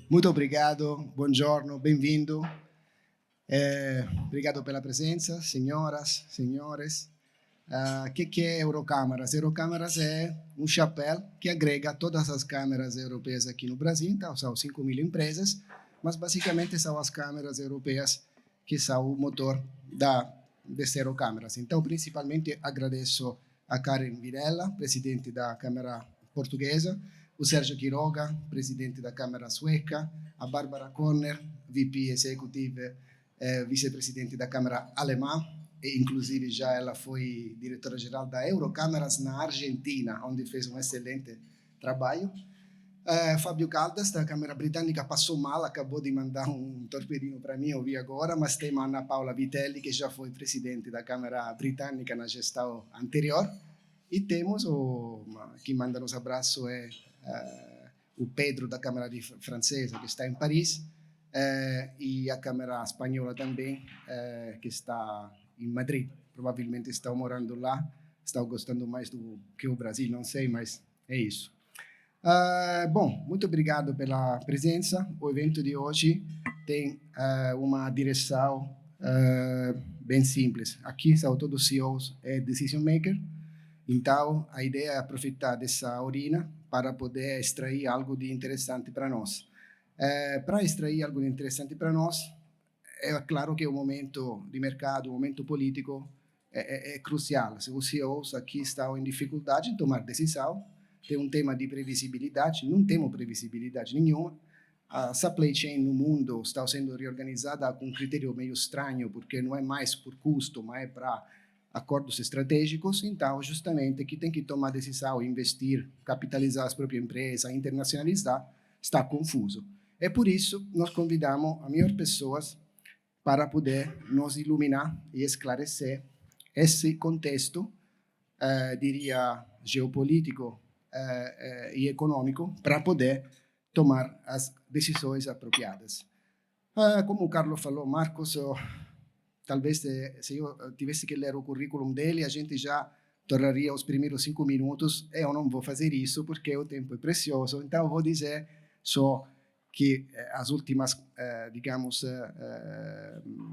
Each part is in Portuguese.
Muito obrigado, buongiorno, bem-vindo. Obrigado pela presença, senhoras, senhores. O que é Eurocâmaras? Eurocâmaras é um chapéu que agrega todas as câmaras europeias aqui no Brasil, então são 5.000 empresas, mas basicamente são as câmaras europeias que são o motor das Eurocâmaras. Então, principalmente, agradeço a Karen Virella, presidente da Câmara Portuguesa, o Sérgio Quiroga, presidente da Câmara Sueca, a Barbara Conner, VP Executive, vice-presidente da Câmara Alemã, e inclusive já ela foi diretora-geral da Eurocâmaras na Argentina, onde fez um excelente trabalho. Fábio Caldas, da Câmara Britânica, passou mal, acabou de mandar um torpedinho para mim, eu vi agora, mas tem a Ana Paula Vitelli, que já foi presidente da Câmara Britânica na gestão anterior. E temos, quem manda nos abraços é o Pedro, da Câmara Francesa, que está em Paris, e a Câmara Espanhola também, que está em Madrid. Provavelmente estão morando lá, estão gostando mais do que o Brasil, não sei, mas é isso. Bom, muito obrigado pela presença. O evento de hoje tem uma direção bem simples. Aqui são todos CEOs e decision makers. Então, a ideia é aproveitar dessa urina para poder extrair algo de interessante para nós. Para extrair algo de interessante para nós, é claro que o momento de mercado, o momento político é crucial. Se os CEOs aqui estão em dificuldade em tomar decisão, tem um tema de previsibilidade, não temos previsibilidade nenhuma. A supply chain no mundo está sendo reorganizada com um critério meio estranho, porque não é mais por custo, mas é para acordos estratégicos. Então, justamente, que tem que tomar decisão, investir, capitalizar as próprias empresas, internacionalizar, está confuso. É por isso nós convidamos as melhores pessoas para poder nos iluminar e esclarecer esse contexto, diria, geopolítico e econômico, para poder tomar as decisões apropriadas. Como o Carlos falou, Marcos, talvez se eu tivesse que ler o currículo dele, a gente já tornaria os primeiros 5 minutos. Eu não vou fazer isso porque o tempo é precioso, então eu vou dizer só que as últimas, digamos,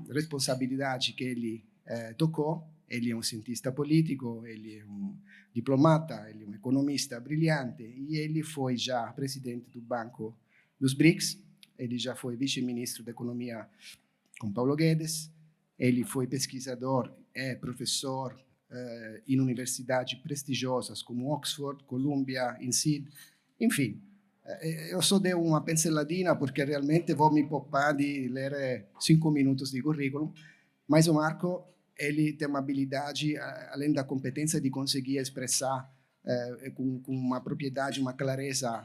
responsabilidades que ele tocou. Ele é um cientista político, ele é um diplomata, ele é um economista brilhante, e ele foi já presidente do Banco dos BRICS, ele já foi vice-ministro da Economia com Paulo Guedes, ele foi pesquisador e professor em universidades prestigiosas como Oxford, Columbia, INSEAD, enfim. Eu só dei uma pinceladinha porque realmente vou me poupar de ler 5 minutos de currículo, mas o Marco, ele tem uma habilidade, além da competência de conseguir expressar com uma propriedade, uma clareza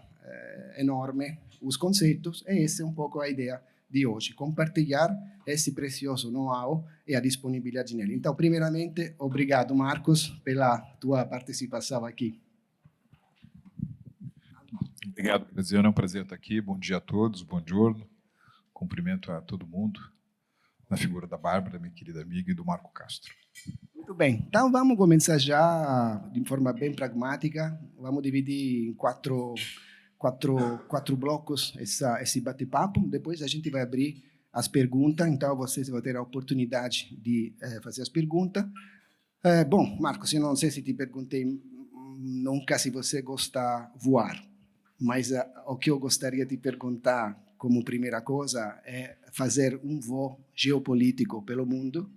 enorme os conceitos, e essa é um pouco a ideia de hoje, compartilhar esse precioso know-how e a disponibilidade nele. Então, primeiramente, obrigado, Marcos, pela tua participação aqui. Obrigado, Graziano, é um prazer estar aqui. Bom dia a todos, bom giorno. Cumprimento a todo mundo, na figura da Bárbara, minha querida amiga, e do Marco Castro. Muito bem, então vamos começar já de forma bem pragmática. Vamos dividir em quatro blocos esse bate-papo. Depois a gente vai abrir as perguntas, então vocês vão ter a oportunidade de fazer as perguntas. Bom, Marcos, eu não sei se te perguntei nunca se você gosta de voar, mas o que eu gostaria de perguntar como primeira coisa é fazer um voo geopolítico pelo mundo.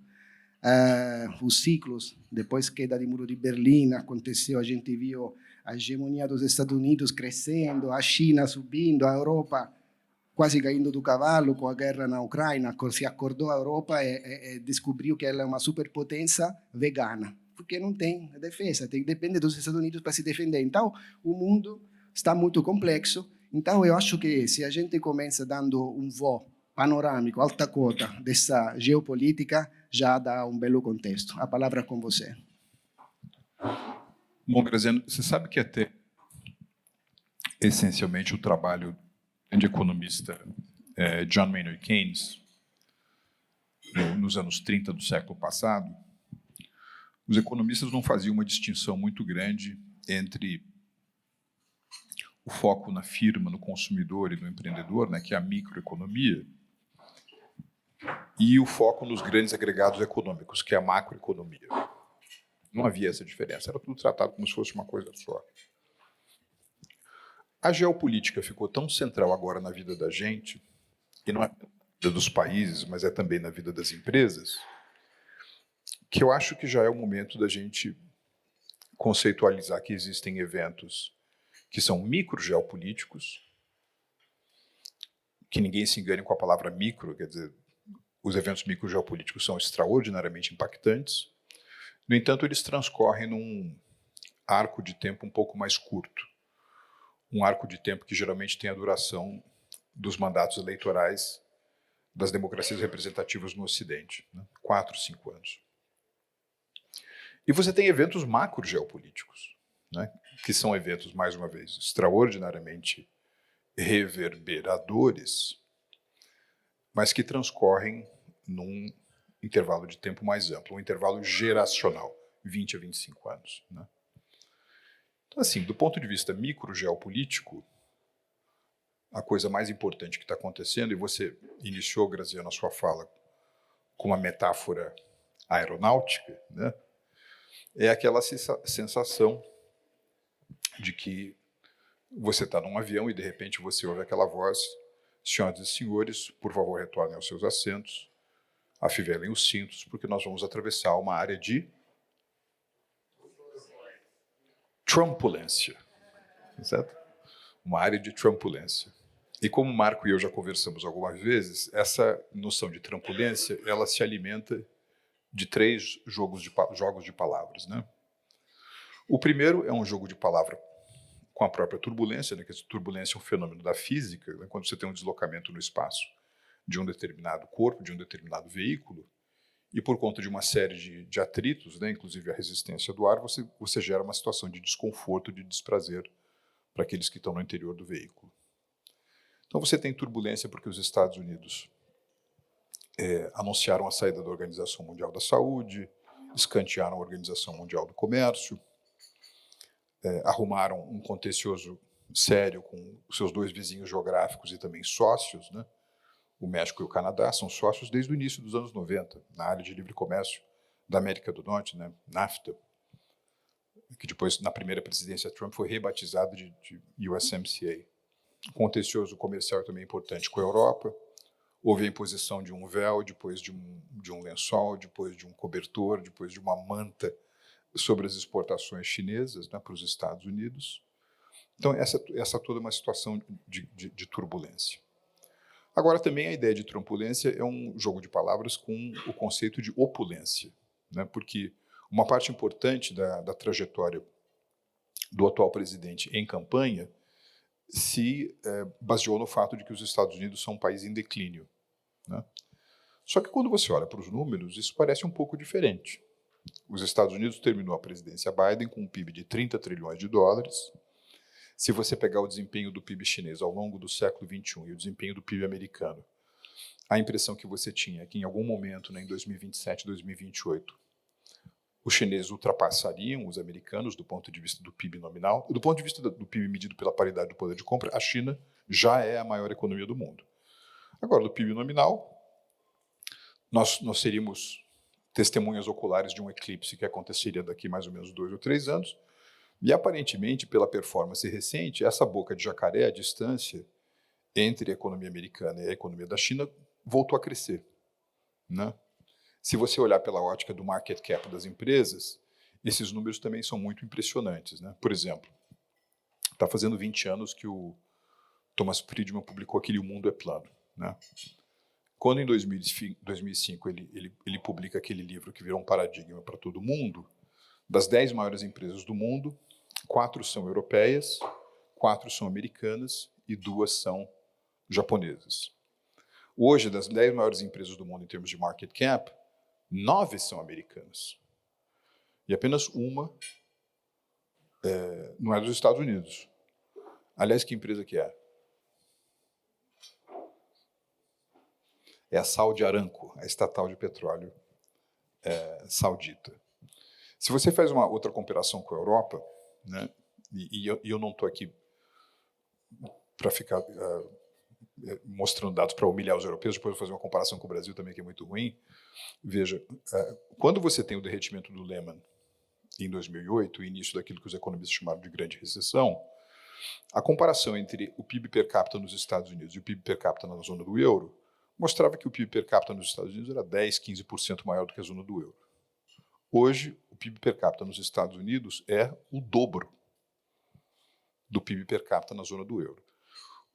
Os ciclos, depois que a queda do Muro de Berlim aconteceu, a gente viu a hegemonia dos Estados Unidos crescendo, a China subindo, a Europa quase caindo do cavalo com a guerra na Ucrânia. Se acordou a Europa e descobriu que ela é uma superpotência vegana, porque não tem defesa, depende dos Estados Unidos para se defender. Então, o mundo está muito complexo. Então, eu acho que se a gente começa dando um voo panorâmico, alta cota dessa geopolítica, já dá um belo contexto. A palavra é com você. Bom, Graziano, você sabe que até essencialmente o trabalho do grande economista John Maynard Keynes, nos anos 30 do século passado, os economistas não faziam uma distinção muito grande entre o foco na firma, no consumidor e no empreendedor, né, que é a microeconomia, e o foco nos grandes agregados econômicos, que é a macroeconomia. Não havia essa diferença, era tudo tratado como se fosse uma coisa só. A geopolítica ficou tão central agora na vida da gente, e não é dos países, mas é também na vida das empresas, que eu acho que já é o momento da gente conceitualizar que existem eventos que são microgeopolíticos, que ninguém se engane com a palavra micro, quer dizer, os eventos microgeopolíticos são extraordinariamente impactantes, no entanto, eles transcorrem num arco de tempo um pouco mais curto, um arco de tempo que geralmente tem a duração dos mandatos eleitorais das democracias representativas no Ocidente, né? 4, 5 anos. E você tem eventos macro-geopolíticos, né? Que são eventos, mais uma vez, extraordinariamente reverberadores, mas que transcorrem num intervalo de tempo mais amplo, um intervalo geracional, 20 a 25 anos. Né? Então, assim, do ponto de vista micro-geopolítico, a coisa mais importante que está acontecendo, e você iniciou, Graziano, a sua fala com uma metáfora aeronáutica, né? É aquela sensação de que você está num avião e, de repente, você ouve aquela voz: senhoras e senhores, por favor, retornem aos seus assentos, afivelem os cintos, porque nós vamos atravessar uma área de trumpulência, certo? Uma área de trumpulência. E como o Marco e eu já conversamos algumas vezes, essa noção de trumpulência, ela se alimenta de 3 jogos de palavras, né? O primeiro é um jogo de palavra com a própria turbulência, né? Que a turbulência é um fenômeno da física, né? Quando você tem um deslocamento no espaço de um determinado corpo, de um determinado veículo, e por conta de uma série de atritos, né? Inclusive a resistência do ar, você gera uma situação de desconforto, de desprazer para aqueles que estão no interior do veículo. Então você tem turbulência porque os Estados Unidos anunciaram a saída da Organização Mundial da Saúde, escantearam a Organização Mundial do Comércio, arrumaram um contencioso sério com os seus 2 vizinhos geográficos e também sócios, né? O México e o Canadá são sócios desde o início dos anos 90, na área de livre comércio da América do Norte, né? NAFTA, que depois, na primeira presidência Trump, foi rebatizado de USMCA. O contencioso comercial é também importante com a Europa. Houve a imposição de um véu, depois de um lençol, depois de um cobertor, depois de uma manta sobre as exportações chinesas, né, para os Estados Unidos. Então, essa toda é uma situação de turbulência. Agora, também a ideia de turbulência é um jogo de palavras com o conceito de opulência, né, porque uma parte importante da trajetória do atual presidente em campanha se baseou no fato de que os Estados Unidos são um país em declínio. Né? Só que quando você olha para os números, isso parece um pouco diferente. Os Estados Unidos terminou a presidência Biden com um PIB de 30 trilhões de dólares. Se você pegar o desempenho do PIB chinês ao longo do século XXI e o desempenho do PIB americano, a impressão que você tinha é que em algum momento, né, em 2027, 2028, os chineses ultrapassariam os americanos do ponto de vista do PIB nominal. Do ponto de vista do PIB medido pela paridade do poder de compra, a China já é a maior economia do mundo. Agora, do PIB nominal, nós seríamos testemunhas oculares de um eclipse que aconteceria daqui mais ou menos 2 ou 3 anos, e aparentemente, pela performance recente, essa boca de jacaré, a distância entre a economia americana e a economia da China, voltou a crescer, né? Se você olhar pela ótica do market cap das empresas, esses números também são muito impressionantes, né? Por exemplo, está fazendo 20 anos que o Thomas Friedman publicou aquele O Mundo é Plano, né? Quando em 2005 ele publica aquele livro que virou um paradigma para todo mundo, das 10 maiores empresas do mundo, 4 são europeias, 4 são americanas e 2 são japonesas. Hoje, das 10 maiores empresas do mundo em termos de market cap, 9 são americanas. E apenas uma não é dos Estados Unidos. Aliás, que empresa que é? É a Saudi Aramco, a estatal de petróleo saudita. Se você faz uma outra comparação com a Europa, né, e eu não estou aqui para ficar mostrando dados para humilhar os europeus, depois eu vou fazer uma comparação com o Brasil também, que é muito ruim. Veja, quando você tem o derretimento do Lehman em 2008, o início daquilo que os economistas chamaram de grande recessão, a comparação entre o PIB per capita nos Estados Unidos e o PIB per capita na zona do euro mostrava que o PIB per capita nos Estados Unidos era 10, 15% maior do que a zona do euro. Hoje, o PIB per capita nos Estados Unidos é o dobro do PIB per capita na zona do euro.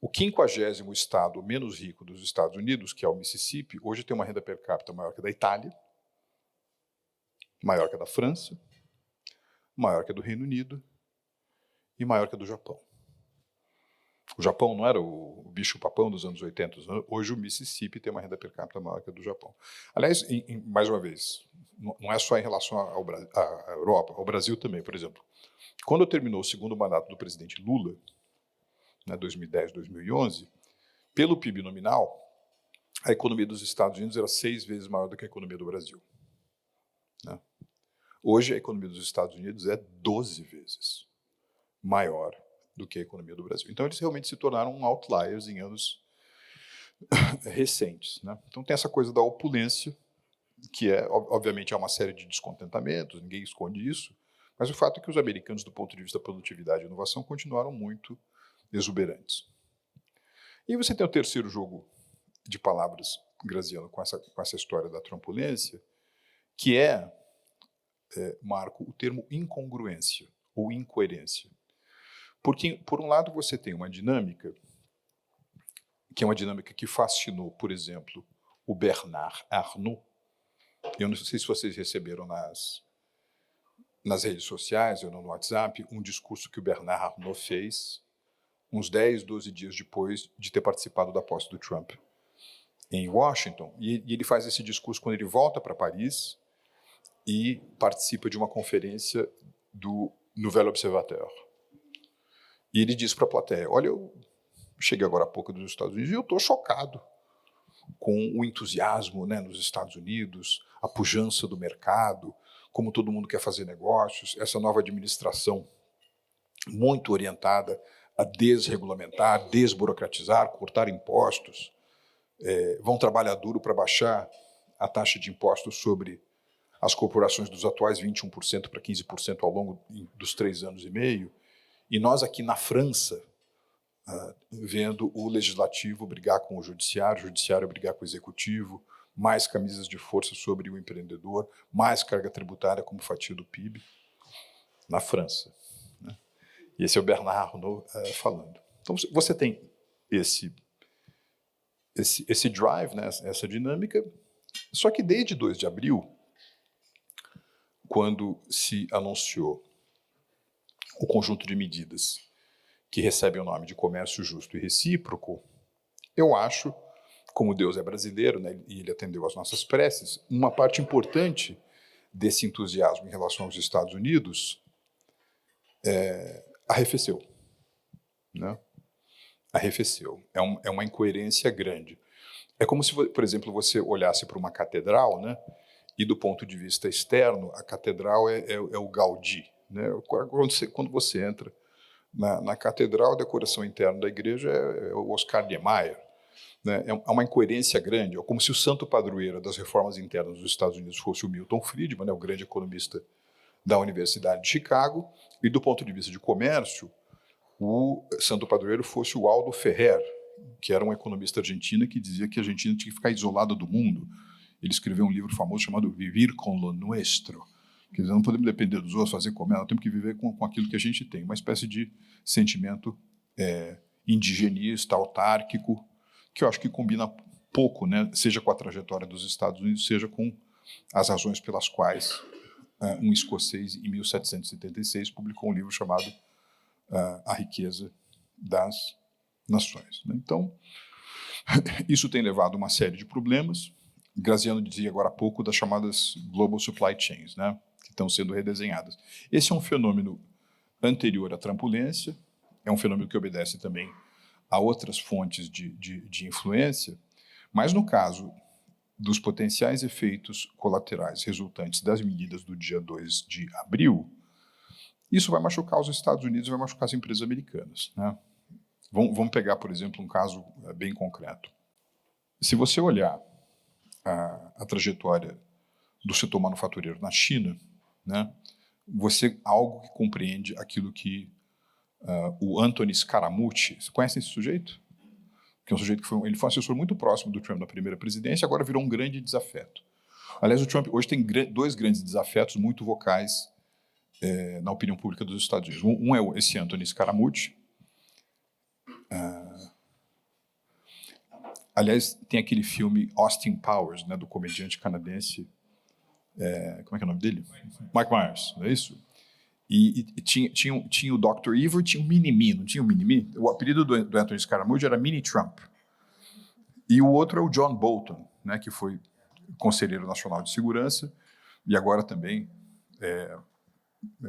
O 50º estado menos rico dos Estados Unidos, que é o Mississippi, hoje tem uma renda per capita maior que a da Itália, maior que a da França, maior que a do Reino Unido e maior que a do Japão. O Japão não era o bicho-papão dos anos 80, hoje o Mississippi tem uma renda per capita maior que a do Japão. Aliás, mais uma vez, não é só em relação à Europa, ao Brasil também, por exemplo. Quando terminou o segundo mandato do presidente Lula, 2010, 2011, pelo PIB nominal, a economia dos Estados Unidos era 6 vezes maior do que a economia do Brasil. Hoje, a economia dos Estados Unidos é 12 vezes maior do que a economia do Brasil. Então, eles realmente se tornaram outliers em anos recentes. Então, tem essa coisa da opulência, que obviamente, há uma série de descontentamentos, ninguém esconde isso, mas o fato é que os americanos, do ponto de vista da produtividade e inovação, continuaram muito exuberantes. E você tem o terceiro jogo de palavras, Graziano, com essa história da trumpulência, que Marco, o termo incongruência ou incoerência. Porque, por um lado, você tem uma dinâmica, que é uma dinâmica que fascinou, por exemplo, o Bernard Arnault. Eu não sei se vocês receberam nas redes sociais ou no WhatsApp um discurso que o Bernard Arnault fez uns 10, 12 dias depois de ter participado da posse do Trump em Washington. E ele faz esse discurso quando ele volta para Paris e participa de uma conferência do Nouvel Observateur. E ele diz para a plateia, olha, eu cheguei agora há pouco dos Estados Unidos e eu estou chocado com o entusiasmo nos Estados Unidos, a pujança do mercado, como todo mundo quer fazer negócios, essa nova administração muito orientada a desregulamentar, desburocratizar, cortar impostos, vão trabalhar duro para baixar a taxa de impostos sobre as corporações dos atuais 21% para 15% ao longo dos 3 anos e meio, e nós aqui na França, vendo o legislativo brigar com o judiciário brigar com o executivo, mais camisas de força sobre o empreendedor, mais carga tributária como fatia do PIB, na França. E esse é o Bernard Arnault falando. Então, você tem esse drive, essa dinâmica, só que desde 2 de abril, quando se anunciou o conjunto de medidas que recebem o nome de comércio justo e recíproco, eu acho, como Deus é brasileiro, e ele atendeu às nossas preces, uma parte importante desse entusiasmo em relação aos Estados Unidos arrefeceu. Arrefeceu. É uma incoerência grande. É como se, por exemplo, você olhasse para uma catedral, e do ponto de vista externo, a catedral é o Gaudí. Quando você entra na catedral, a decoração interna da igreja é o Oscar Niemeyer. É uma incoerência grande, é como se o santo padroeiro das reformas internas dos Estados Unidos fosse o Milton Friedman, o grande economista da Universidade de Chicago, e do ponto de vista de comércio, o santo padroeiro fosse o Aldo Ferrer, que era um economista argentino que dizia que a Argentina tinha que ficar isolada do mundo. Ele escreveu um livro famoso chamado Vivir con lo Nuestro, que não podemos depender dos outros, fazer comer, nós temos que viver com aquilo que a gente tem, uma espécie de sentimento indigenista, autárquico, que eu acho que combina pouco, seja com a trajetória dos Estados Unidos, seja com as razões pelas quais um escocês, em 1776, publicou um livro chamado A Riqueza das Nações. Então, isso tem levado a uma série de problemas. Graziano dizia agora há pouco das chamadas Global Supply Chains, que estão sendo redesenhadas. Esse é um fenômeno anterior à trumpulência, é um fenômeno que obedece também a outras fontes de influência, mas no caso dos potenciais efeitos colaterais resultantes das medidas do dia 2 de abril, isso vai machucar os Estados Unidos e vai machucar as empresas americanas. Vamos pegar, por exemplo, um caso bem concreto. Se você olhar a trajetória do setor manufatureiro na China, né, algo que compreende aquilo que o Anthony Scaramucci, você conhece esse sujeito? Que é um sujeito que ele foi um assessor muito próximo do Trump na primeira presidência, agora virou um grande desafeto. Aliás, o Trump hoje tem dois grandes desafetos muito vocais na opinião pública dos Estados Unidos. Um é esse Anthony Scaramucci. Aliás, tem aquele filme Austin Powers, né, do comediante canadense, como é que é o nome dele? Mike Myers, não é isso? E tinha o Dr. Evil e tinha o Mini-Me, não tinha o Mini-Me? O apelido do Anthony Scaramucci era Mini-Trump. E o outro é o John Bolton, né, que foi conselheiro nacional de segurança e agora também,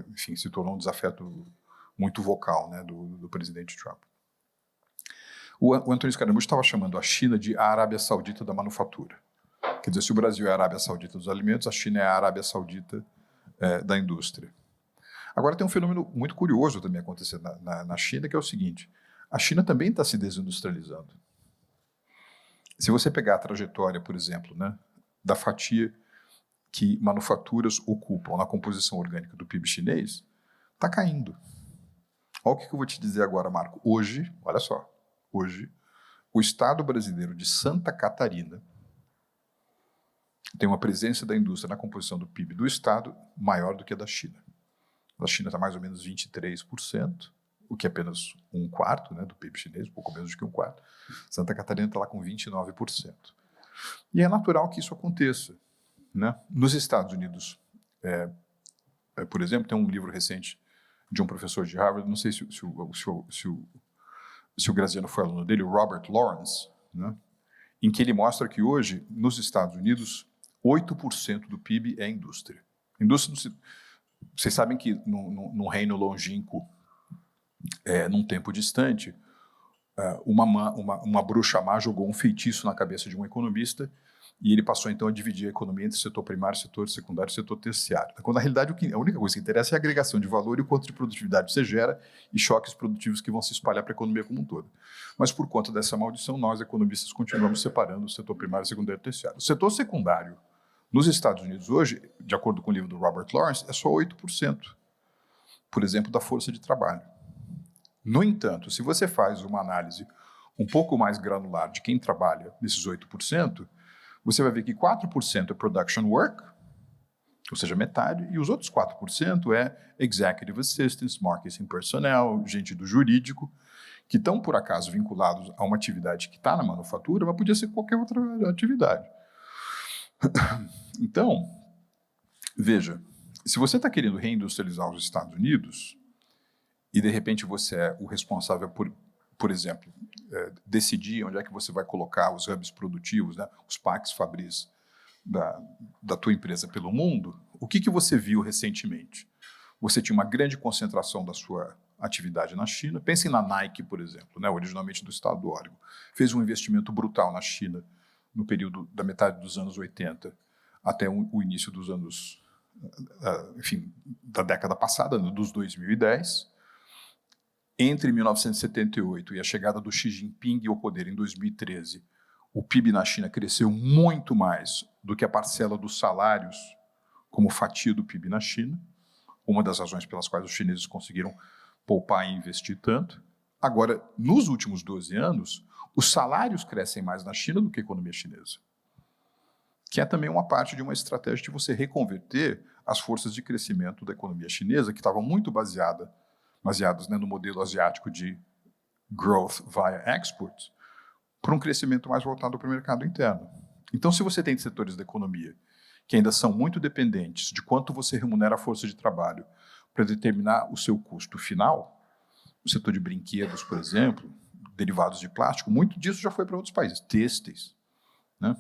enfim, se tornou um desafeto muito vocal, né, do presidente Trump. O Anthony Scaramucci estava chamando a China de a Arábia Saudita da manufatura. Quer dizer, se o Brasil é a Arábia Saudita dos alimentos, a China é a Arábia Saudita da indústria. Agora tem um fenômeno muito curioso também acontecendo na China, que é o seguinte: a China também está se desindustrializando. Se você pegar a trajetória, por exemplo, né, da fatia que manufaturas ocupam na composição orgânica do PIB chinês, está caindo. Olha o que eu vou te dizer agora, Marco. Hoje, olha só, hoje, o Estado brasileiro de Santa Catarina tem uma presença da indústria na composição do PIB do Estado maior do que a da China. A China está mais ou menos 23%, o que é apenas um quarto, né, do PIB chinês, um pouco menos do que um quarto. Santa Catarina está lá com 29%. E é natural que isso aconteça, né? Nos Estados Unidos, por exemplo, tem um livro recente de um professor de Harvard, não sei se o Graziano foi aluno dele, o Robert Lawrence, né, em que ele mostra que hoje, nos Estados Unidos, 8% do PIB é indústria. Indústria, vocês sabem que num reino longínquo, num tempo distante, uma bruxa má jogou um feitiço na cabeça de um economista e ele passou então a dividir a economia entre setor primário, setor secundário e setor terciário. Quando na realidade a única coisa que interessa é a agregação de valor e o quanto de produtividade você gera e choques produtivos que vão se espalhar para a economia como um todo. Mas por conta dessa maldição, nós economistas continuamos separando o setor primário, secundário e terciário. O setor secundário nos Estados Unidos hoje, de acordo com o livro do Robert Lawrence, é só 8%, por exemplo, da força de trabalho. No entanto, se você faz uma análise um pouco mais granular de quem trabalha nesses 8%, você vai ver que 4% é production work, ou seja, metade, e os outros 4% é executive assistants, marketing personnel, gente do jurídico, que estão, por acaso, vinculados a uma atividade que está na manufatura, mas podia ser qualquer outra atividade. Então, veja, se você está querendo reindustrializar os Estados Unidos e, de repente, você é o responsável por exemplo, decidir onde é que você vai colocar os hubs produtivos, né, os parques fabris da tua empresa pelo mundo, o que você viu recentemente? Você tinha uma grande concentração da sua atividade na China. Pensem na Nike, por exemplo, né, originalmente do estado do Oregon. Fez um investimento brutal na China no período da metade dos anos 80 até o início dos anos, enfim, da década passada, dos 2010. Entre 1978 e a chegada do Xi Jinping ao poder em 2013, o PIB na China cresceu muito mais do que a parcela dos salários como fatia do PIB na China, uma das razões pelas quais os chineses conseguiram poupar e investir tanto. Agora, nos últimos 12 anos, os salários crescem mais na China do que a economia chinesa, que é também uma parte de uma estratégia de você reconverter as forças de crescimento da economia chinesa, que estavam muito baseadas, né, no modelo asiático de growth via export, para um crescimento mais voltado para o mercado interno. Então, se você tem setores da economia que ainda são muito dependentes de quanto você remunera a força de trabalho para determinar o seu custo final, o setor de brinquedos, por exemplo, derivados de plástico, muito disso já foi para outros países, têxteis, né?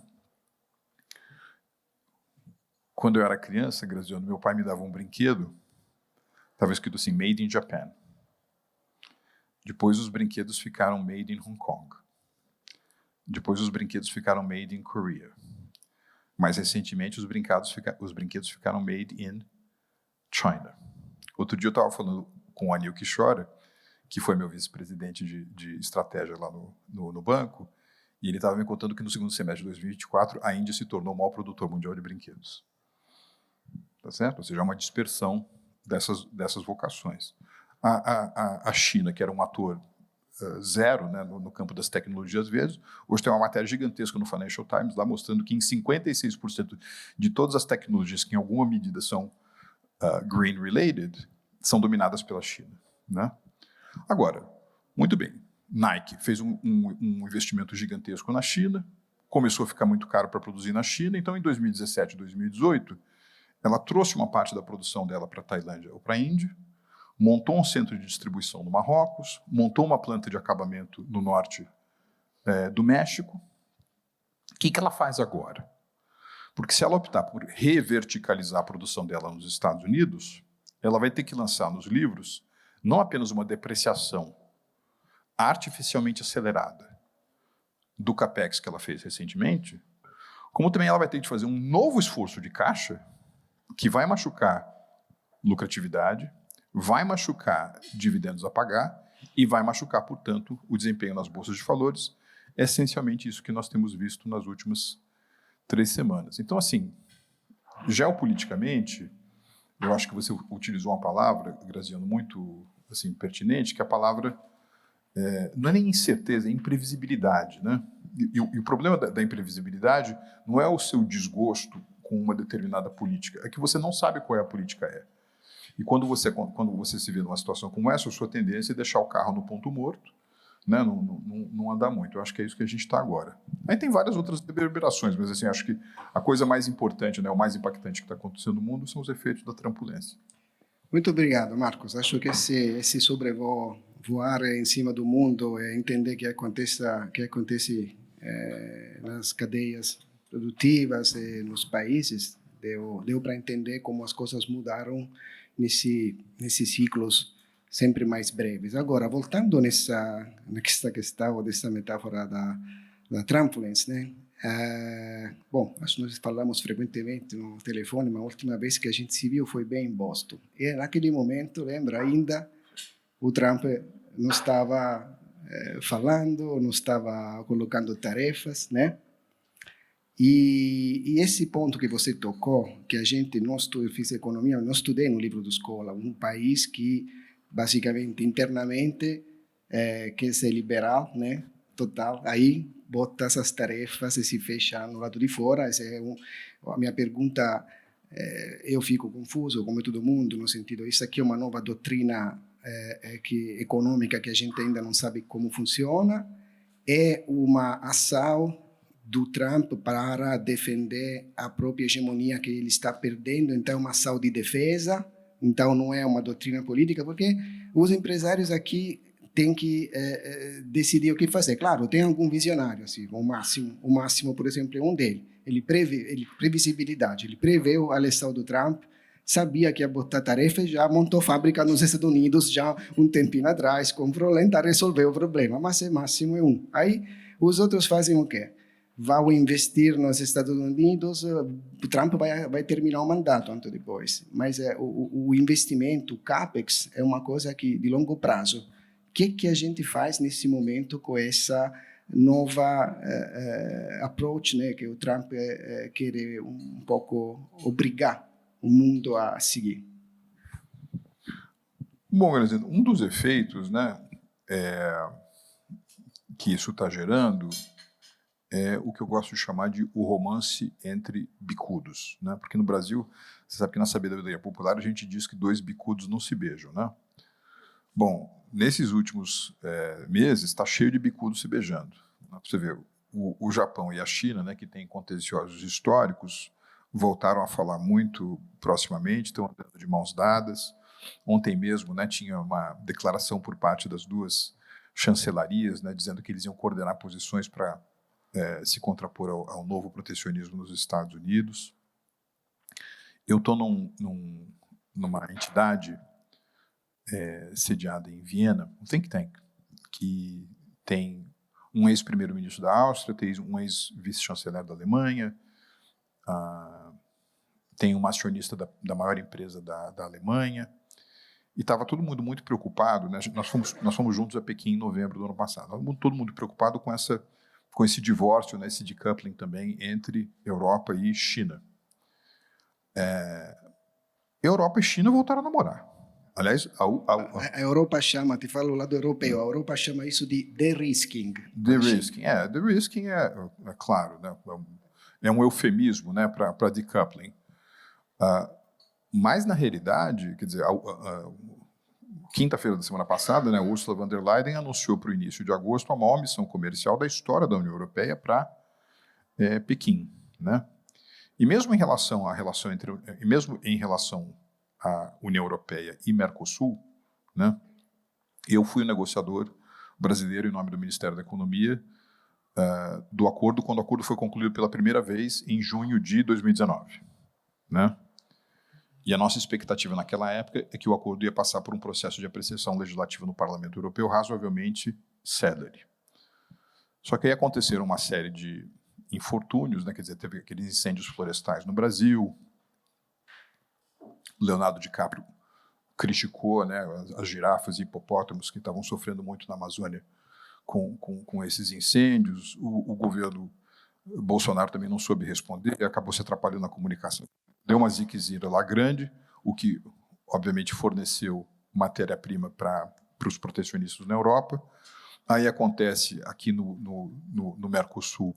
Quando eu era criança, Graziano, meu pai me dava um brinquedo, estava escrito assim, Made in Japan. Depois os brinquedos ficaram Made in Hong Kong. Depois os brinquedos ficaram Made in Korea. Mais recentemente, os brinquedos ficaram Made in China. Outro dia eu estava falando com o Anil Kishore, que foi meu vice-presidente de estratégia lá no banco, e ele estava me contando que no segundo semestre de 2024 a Índia se tornou o maior produtor mundial de brinquedos. Tá certo? Ou seja, uma dispersão dessas vocações. A China, que era um ator zero, né, no campo das tecnologias verdes, hoje tem uma matéria gigantesca no Financial Times lá mostrando que em 56% de todas as tecnologias que em alguma medida são green-related, são dominadas pela China. Né? Agora, muito bem, Nike fez um investimento gigantesco na China, começou a ficar muito caro para produzir na China, então em 2017 e 2018, ela trouxe uma parte da produção dela para a Tailândia ou para a Índia, montou um centro de distribuição no Marrocos, montou uma planta de acabamento no norte do México. O que ela faz agora? Porque se ela optar por reverticalizar a produção dela nos Estados Unidos, ela vai ter que lançar nos livros não apenas uma depreciação artificialmente acelerada do capex que ela fez recentemente, como também ela vai ter que fazer um novo esforço de caixa que vai machucar lucratividade, vai machucar dividendos a pagar e vai machucar, portanto, o desempenho nas bolsas de valores. É essencialmente isso que nós temos visto nas últimas 3 semanas. Então, assim, geopoliticamente, eu acho que você utilizou uma palavra, Graziano, muito assim, pertinente, que a palavra não é nem incerteza, é imprevisibilidade. Né? E o problema da imprevisibilidade não é o seu desgosto com uma determinada política, é que você não sabe qual a política é. E quando você se vê numa situação como essa, a sua tendência é deixar o carro no ponto morto, né? Não andar muito. Eu acho que é isso que a gente está agora. Aí tem várias outras reverberações, mas assim, acho que a coisa mais importante, né, o mais impactante que está acontecendo no mundo são os efeitos da trampulência. Muito obrigado, Marcos. Acho que esse sobrevoar em cima do mundo e entender que acontece nas cadeias produtivas e nos países, deu para entender como as coisas mudaram nesses ciclos sempre mais breves. Agora, voltando nessa questão, dessa metáfora da Trumpulence, né? Bom, acho que nós falamos frequentemente no telefone, mas a última vez que a gente se viu foi bem em Boston. E naquele momento, lembra, ainda o Trump não estava falando, não estava colocando tarefas, né? E esse ponto que você tocou, que a gente não estudou, eu fiz economia, não estudei no livro da escola, um país que basicamente internamente quer ser liberal, né? Total. Aí bota essas tarefas e se fecha no lado de fora. Essa é a minha pergunta. Eu fico confuso, como todo mundo, no sentido, isso aqui é uma nova doutrina econômica que a gente ainda não sabe como funciona, é uma ação do Trump para defender a própria hegemonia que ele está perdendo, então é uma ação de defesa, então não é uma doutrina política, porque os empresários aqui têm que decidir o que fazer. Claro, tem algum visionário, assim, o Máximo, por exemplo, é um dele. Previsibilidade, ele preveu a eleição do Trump, sabia que ia botar tarefa e já montou fábrica nos Estados Unidos já um tempinho atrás, comprou lenta, resolveu o problema, mas é Máximo é um. Aí os outros fazem o quê? Vão investir nos Estados Unidos, o Trump vai terminar o mandato antes depois. Mas o investimento, o CAPEX, é uma coisa que de longo prazo. O que a gente faz nesse momento com essa nova approach, né, que o Trump quer um pouco obrigar o mundo a seguir? Bom, um dos efeitos, né, que isso está gerando é o que eu gosto de chamar de o romance entre bicudos, né? Porque no Brasil, você sabe que na sabedoria popular a gente diz que 2 bicudos não se beijam, né? Bom, nesses últimos meses está cheio de bicudos se beijando. Né? Você vê, o Japão e a China, né, que têm contenciosos históricos, voltaram a falar muito proximamente, estão andando de mãos dadas. Ontem mesmo, né, tinha uma declaração por parte das 2 chancelarias, né, dizendo que eles iam coordenar posições para se contrapor ao novo protecionismo nos Estados Unidos. Eu estou numa entidade sediada em Viena, um think tank, que tem um ex-primeiro-ministro da Áustria, tem um ex-vice-chanceler da Alemanha, tem um acionista da maior empresa da Alemanha, E estava todo mundo muito preocupado, né? Nós fomos juntos a Pequim em novembro do ano passado. Todo mundo preocupado com esse divórcio, né, esse decoupling também entre Europa e China. Europa e China voltaram a namorar. Aliás, a Europa chama, te falo o lado europeu, a Europa chama isso de de-risking. De-risking, de-risking é claro, né? É um eufemismo, né, para decoupling. Mas, na realidade, quer dizer, quinta-feira da semana passada, né, Ursula von der Leyen anunciou para o início de agosto a maior missão comercial da história da União Europeia para Pequim, né? E mesmo em relação à União Europeia e Mercosul, né, eu fui o negociador brasileiro em nome do Ministério da Economia do acordo, quando o acordo foi concluído pela primeira vez em junho de 2019, né? E a nossa expectativa naquela época é que o acordo ia passar por um processo de apreciação legislativa no Parlamento Europeu razoavelmente célere. Só que aí aconteceram uma série de infortúnios, né? Quer dizer, teve aqueles incêndios florestais no Brasil, Leonardo DiCaprio criticou, né, as girafas e hipopótamos que estavam sofrendo muito na Amazônia com esses incêndios. O governo Bolsonaro também não soube responder, acabou se atrapalhando na comunicação. Deu uma ziquezira lá grande, o que, obviamente, forneceu matéria-prima para os protecionistas na Europa. Aí acontece aqui no Mercosul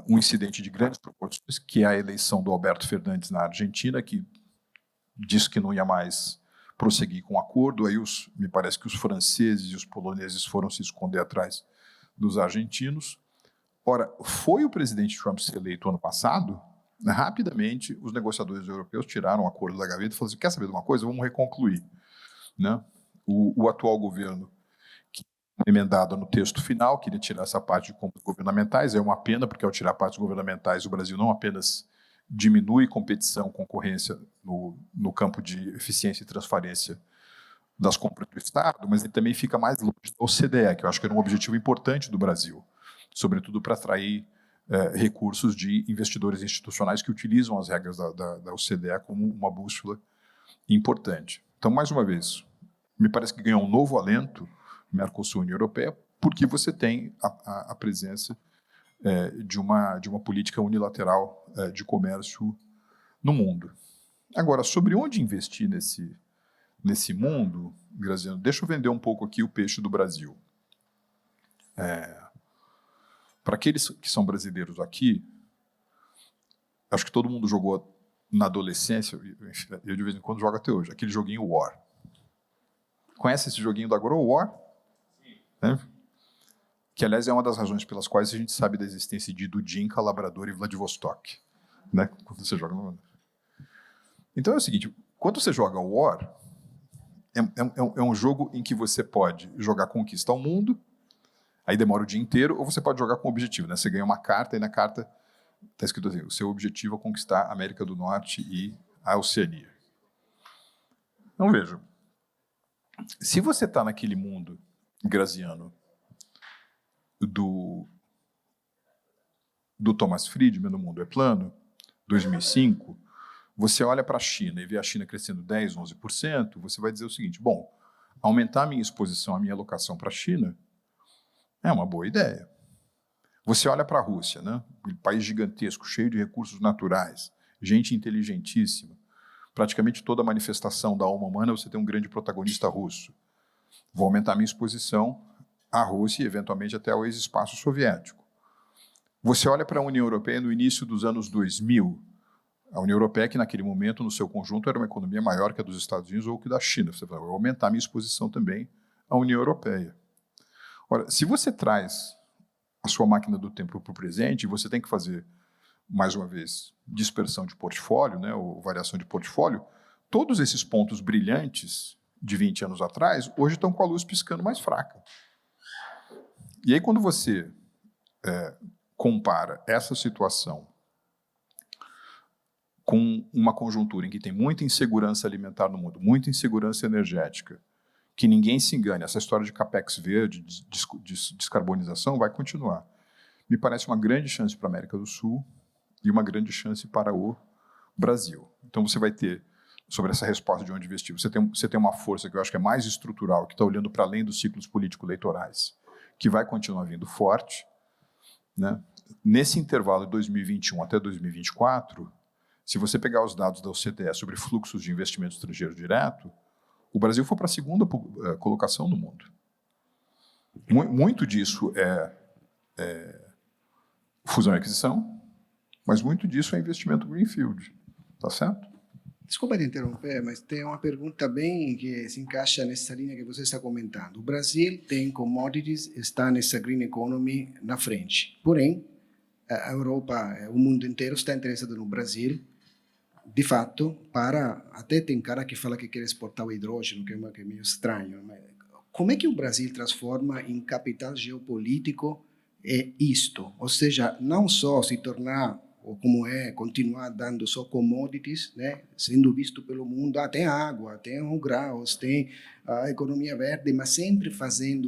um incidente de grandes proporções, que é a eleição do Alberto Fernandes na Argentina, que disse que não ia mais prosseguir com o acordo. Aí me parece que os franceses e os poloneses foram se esconder atrás dos argentinos. Ora, foi o presidente Trump ser eleito ano passado, rapidamente os negociadores europeus tiraram o acordo da gaveta e falaram assim, quer saber de uma coisa? Vamos reconcluir, né? O atual governo, que emendado no texto final, queria tirar essa parte de compras governamentais. É uma pena, porque ao tirar partes governamentais, o Brasil não apenas diminui competição, concorrência no campo de eficiência e transparência das compras do Estado, mas ele também fica mais longe da OCDE, que eu acho que era um objetivo importante do Brasil, sobretudo para atrair recursos de investidores institucionais que utilizam as regras da OCDE como uma bússola importante. Então, mais uma vez, me parece que ganhou um novo alento Mercosul e União Europeia, porque você tem a presença de uma política unilateral de comércio no mundo. Agora, sobre onde investir nesse mundo, Graziano, deixa eu vender um pouco aqui o peixe do Brasil. Para aqueles que são brasileiros aqui, acho que todo mundo jogou na adolescência, eu de vez em quando jogo até hoje, aquele joguinho War. Conhece esse joguinho da Grow War? Sim. Que, aliás, é uma das razões pelas quais a gente sabe da existência de Dudinka, Labrador e Vladivostok, né? Quando você joga no... Então é o seguinte, quando você joga War, é um jogo em que você pode jogar Conquista ao Mundo, aí demora o dia inteiro, ou você pode jogar com objetivo, né? Você ganha uma carta e na carta está escrito assim, o seu objetivo é conquistar a América do Norte e a Oceania. Então, veja, se você está naquele mundo graziano do Thomas Friedman, no Mundo é Plano, 2005, você olha para a China e vê a China crescendo 10%, 11%, você vai dizer o seguinte, bom, aumentar a minha exposição, a minha alocação para a China é uma boa ideia. Você olha para a Rússia, né? Um país gigantesco, cheio de recursos naturais, gente inteligentíssima. Praticamente toda manifestação da alma humana você tem um grande protagonista russo. Vou aumentar minha exposição à Rússia e, eventualmente, até ao ex-espaço soviético. Você olha para a União Europeia no início dos anos 2000, a União Europeia, que naquele momento, no seu conjunto, era uma economia maior que a dos Estados Unidos ou que da China. Você vai aumentar minha exposição também à União Europeia. Ora, se você traz a sua máquina do tempo para o presente, você tem que fazer, mais uma vez, dispersão de portfólio, né, ou variação de portfólio, todos esses pontos brilhantes de 20 anos atrás, hoje estão com a luz piscando mais fraca. E aí, quando você compara essa situação com uma conjuntura em que tem muita insegurança alimentar no mundo, muita insegurança energética, que ninguém se engane, essa história de capex verde, de descarbonização, vai continuar. Me parece uma grande chance para a América do Sul e uma grande chance para o Brasil. Então, você vai ter sobre essa resposta de onde investir. Você tem uma força que eu acho que é mais estrutural, que está olhando para além dos ciclos político-eleitorais, que vai continuar vindo forte, né? Nesse intervalo de 2021 até 2024, se você pegar os dados da OCDE sobre fluxos de investimento estrangeiro direto, o Brasil foi para a segunda colocação no mundo. Muito disso é fusão e aquisição, mas muito disso é investimento greenfield, tá certo? Desculpa te interromper, mas tem uma pergunta bem que se encaixa nessa linha que você está comentando. O Brasil tem commodities, está nessa green economy na frente. Porém, a Europa, o mundo inteiro está interessado no Brasil, de fato, até tem cara que fala que quer exportar o hidrogênio, que é meio estranho. Mas como é que o Brasil transforma em capital geopolítico isto? Ou seja, não só se tornar, ou como continuar dando só commodities, né, sendo visto pelo mundo, tem água, tem graus, tem a economia verde, mas sempre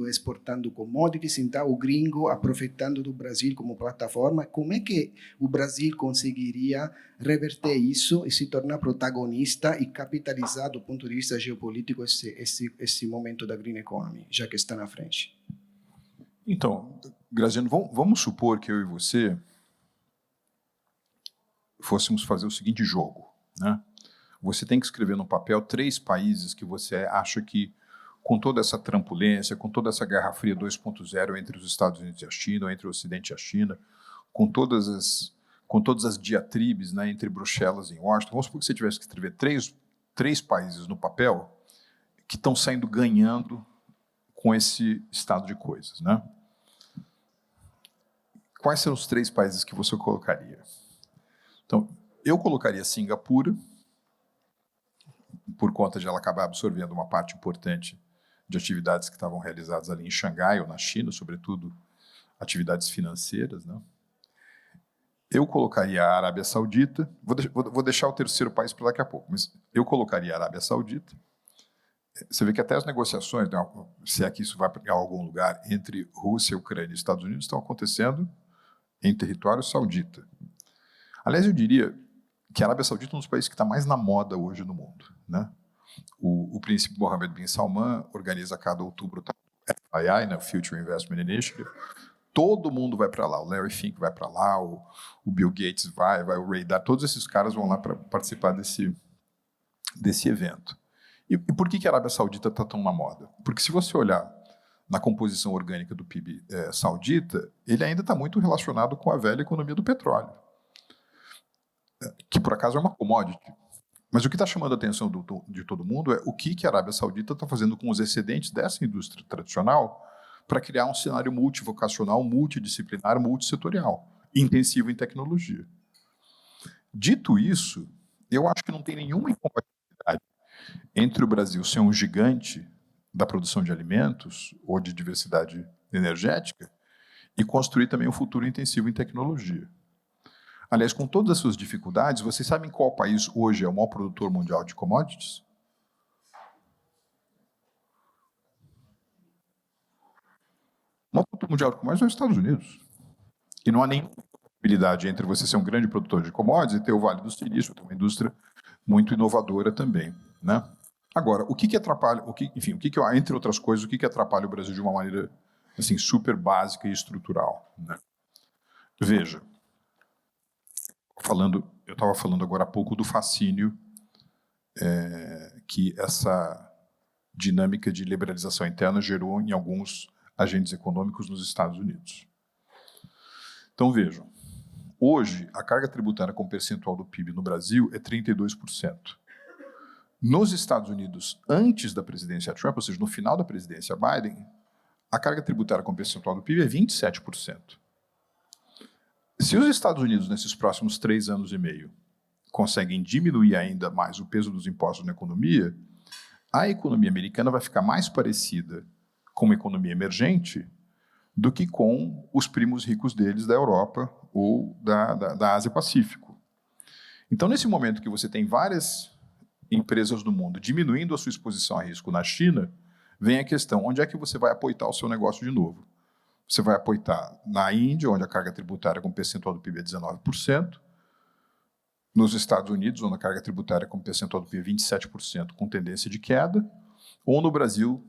exportando commodities, então o gringo aproveitando do Brasil como plataforma. Como é que o Brasil conseguiria reverter isso e se tornar protagonista e capitalizar do ponto de vista geopolítico esse momento da green economy, já que está na frente? Então, Graziano, vamos supor que eu e você fôssemos fazer o seguinte jogo, né? Você tem que escrever no papel 3 países que você acha que, com toda essa trampulência, com toda essa Guerra Fria 2.0 entre os Estados Unidos e a China, entre o Ocidente e a China, com todas as diatribes, né, entre Bruxelas e Washington, vamos supor que você tivesse que escrever três países no papel que estão saindo ganhando com esse estado de coisas, né? Quais são os 3 países que você colocaria? Então, eu colocaria Singapura, por conta de ela acabar absorvendo uma parte importante de atividades que estavam realizadas ali em Xangai ou na China, sobretudo atividades financeiras, né? Eu colocaria a Arábia Saudita, vou deixar o terceiro país para daqui a pouco, mas eu colocaria a Arábia Saudita. Você vê que até as negociações, né, se é que isso vai para algum lugar, entre Rússia, Ucrânia e Estados Unidos, estão acontecendo em território saudita. Aliás, eu diria que a Arábia Saudita é um dos países que está mais na moda hoje no mundo, né? O príncipe Mohammed bin Salman organiza cada outubro o FII, né, Future Investment Initiative. Todo mundo vai para lá. O Larry Fink vai para lá, o Bill Gates vai o Ray Dalio, todos esses caras vão lá para participar desse evento. E por que a Arábia Saudita está tão na moda? Porque se você olhar na composição orgânica do PIB saudita, ele ainda está muito relacionado com a velha economia do petróleo, que por acaso é uma commodity. Mas o que está chamando a atenção de todo mundo é o que a Arábia Saudita está fazendo com os excedentes dessa indústria tradicional para criar um cenário multivocacional, multidisciplinar, multissetorial, intensivo em tecnologia. Dito isso, eu acho que não tem nenhuma incompatibilidade entre o Brasil ser um gigante da produção de alimentos ou de diversidade energética e construir também um futuro intensivo em tecnologia. Aliás, com todas as suas dificuldades, vocês sabem qual país hoje é o maior produtor mundial de commodities? O maior produtor mundial de commodities é os Estados Unidos. E não há nenhuma possibilidade entre você ser um grande produtor de commodities e ter o Vale do Silício, ter uma indústria muito inovadora também, né? Agora, o que atrapalha, entre outras coisas, o que atrapalha o Brasil de uma maneira assim, super básica e estrutural, né? Veja, eu estava falando agora há pouco do fascínio que essa dinâmica de liberalização interna gerou em alguns agentes econômicos nos Estados Unidos. Então, vejam, hoje a carga tributária como percentual do PIB no Brasil é 32%. Nos Estados Unidos, antes da presidência Trump, ou seja, no final da presidência Biden, a carga tributária como percentual do PIB é 27%. Se os Estados Unidos, nesses próximos 3 anos e meio, conseguem diminuir ainda mais o peso dos impostos na economia, a economia americana vai ficar mais parecida com uma economia emergente do que com os primos ricos deles da Europa ou da Ásia-Pacífico. Então, nesse momento que você tem várias empresas do mundo diminuindo a sua exposição a risco na China, vem a questão, onde é que você vai apoiar o seu negócio de novo? Você vai apoiar na Índia, onde a carga tributária com percentual do PIB é 19%, Nos Estados Unidos, onde a carga tributária como percentual do PIB é 27%, com tendência de queda, ou no Brasil,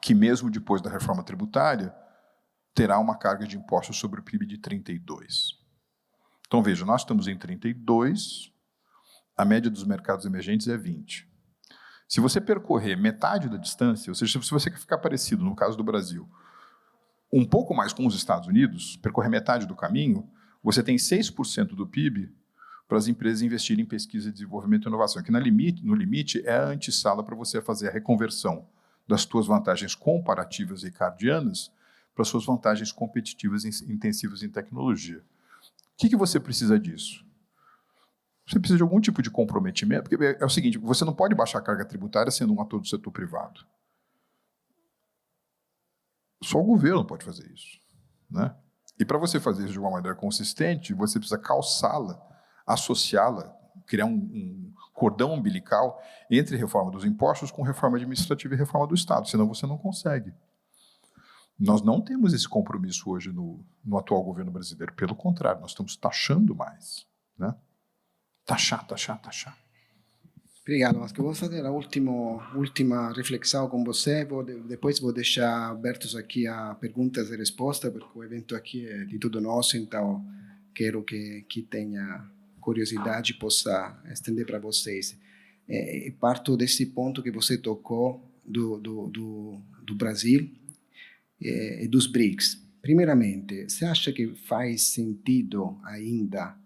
que mesmo depois da reforma tributária, terá uma carga de impostos sobre o PIB de 32%. Então, veja, nós estamos em 32%, a média dos mercados emergentes é 20%. Se você percorrer metade da distância, ou seja, se você ficar parecido, no caso do Brasil, um pouco mais com os Estados Unidos, percorrer metade do caminho, você tem 6% do PIB para as empresas investirem em pesquisa, desenvolvimento e inovação, que no limite é a antessala para você fazer a reconversão das suas vantagens comparativas ricardianas para as suas vantagens competitivas intensivas em tecnologia. O que você precisa disso? Você precisa de algum tipo de comprometimento, porque é o seguinte, você não pode baixar a carga tributária sendo um ator do setor privado. Só o governo pode fazer isso, né? E para você fazer isso de uma maneira consistente, você precisa calçá-la, associá-la, criar um cordão umbilical entre reforma dos impostos com reforma administrativa e reforma do Estado, senão você não consegue. Nós não temos esse compromisso hoje no atual governo brasileiro, pelo contrário, nós estamos taxando mais, né? Taxar. Obrigado, mas que eu vou fazer a última reflexão com você, depois vou deixar abertos aqui a perguntas e respostas, porque o evento aqui é de tudo nosso, então quero que tenha curiosidade possa estender para vocês. Parto desse ponto que você tocou do Brasil e dos BRICS. Primeiramente, você acha que faz sentido ainda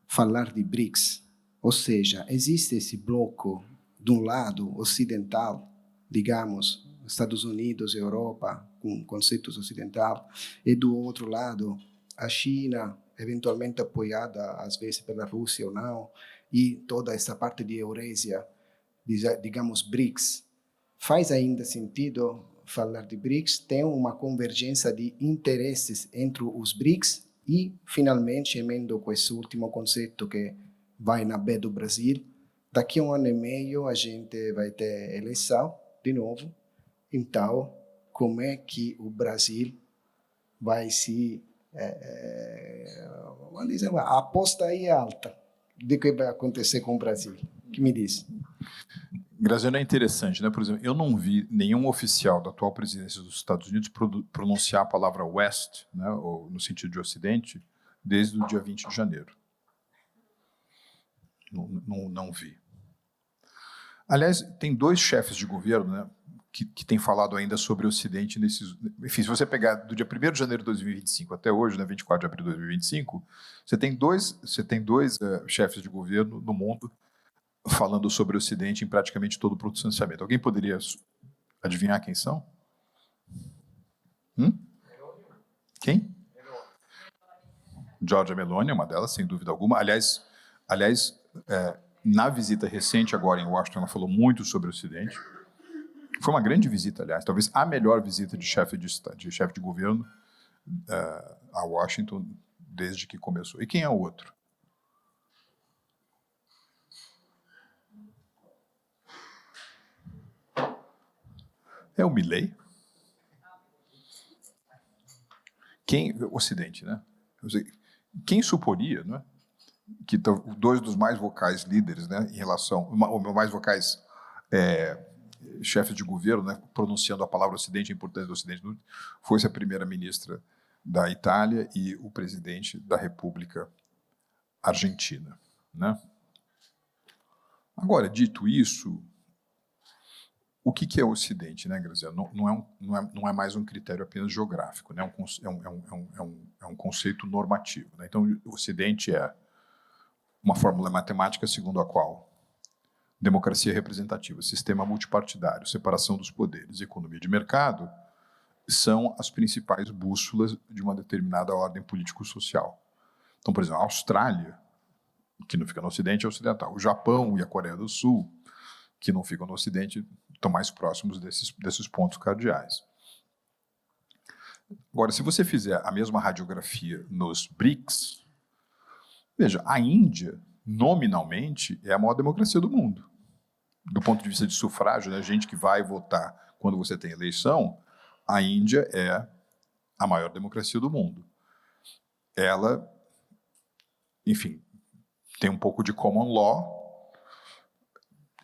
falar de BRICS? Ou seja, existe esse bloco, de um lado ocidental, digamos, Estados Unidos, Europa, com conceitos ocidental, e do outro lado, a China, eventualmente apoiada, às vezes, pela Rússia ou não, e toda essa parte de Eurásia, digamos, BRICS. Faz ainda sentido falar de BRICS? Tem uma convergência de interesses entre os BRICS? E, finalmente, emendo com esse último conceito que vai na B do Brasil, daqui a 1 ano e meio a gente vai ter eleição de novo, então como é que o Brasil vai se... vamos dizer, a aposta aí é alta de que vai acontecer com o Brasil. O que me diz? Graziano, é interessante, né? Por exemplo, eu não vi nenhum oficial da atual presidência dos Estados Unidos pronunciar a palavra West, né, ou no sentido de Ocidente, desde o dia 20 de janeiro. Não vi. Aliás, tem 2 chefes de governo, né, que têm falado ainda sobre o Ocidente nesses... Enfim, se você pegar do dia 1º de janeiro de 2025 até hoje, né, 24 de abril de 2025, você tem dois chefes de governo no mundo falando sobre o Ocidente em praticamente todo o pronunciamento. Alguém poderia adivinhar quem são? Quem? Giorgia Meloni é uma delas, sem dúvida alguma. Aliás, na visita recente agora em Washington, ela falou muito sobre o Ocidente. Foi uma grande visita, aliás, talvez a melhor visita de chefe de governo a Washington desde que começou. E quem é o outro? É o Milei. O Ocidente, né? Quem suporia, né, que 2 dos mais vocais líderes, né, em relação, mais vocais chefes de governo, né, pronunciando a palavra Ocidente, a importância do Ocidente, foi a primeira-ministra da Itália e o presidente da República Argentina, né? Agora, dito isso, o que é o Ocidente, né, Graziano? Não é mais um critério apenas geográfico, né? É um conceito normativo, né? Então, o Ocidente é uma fórmula matemática segundo a qual democracia representativa, sistema multipartidário, separação dos poderes e economia de mercado são as principais bússolas de uma determinada ordem político-social. Então, por exemplo, a Austrália, que não fica no Ocidente, é ocidental. O Japão e a Coreia do Sul, que não ficam no Ocidente, estão mais próximos desses pontos cardeais. Agora, se você fizer a mesma radiografia nos BRICS, veja, a Índia, nominalmente, é a maior democracia do mundo. Do ponto de vista de sufrágio, né, gente que vai votar quando você tem eleição, a Índia é a maior democracia do mundo. Ela, enfim, tem um pouco de common law,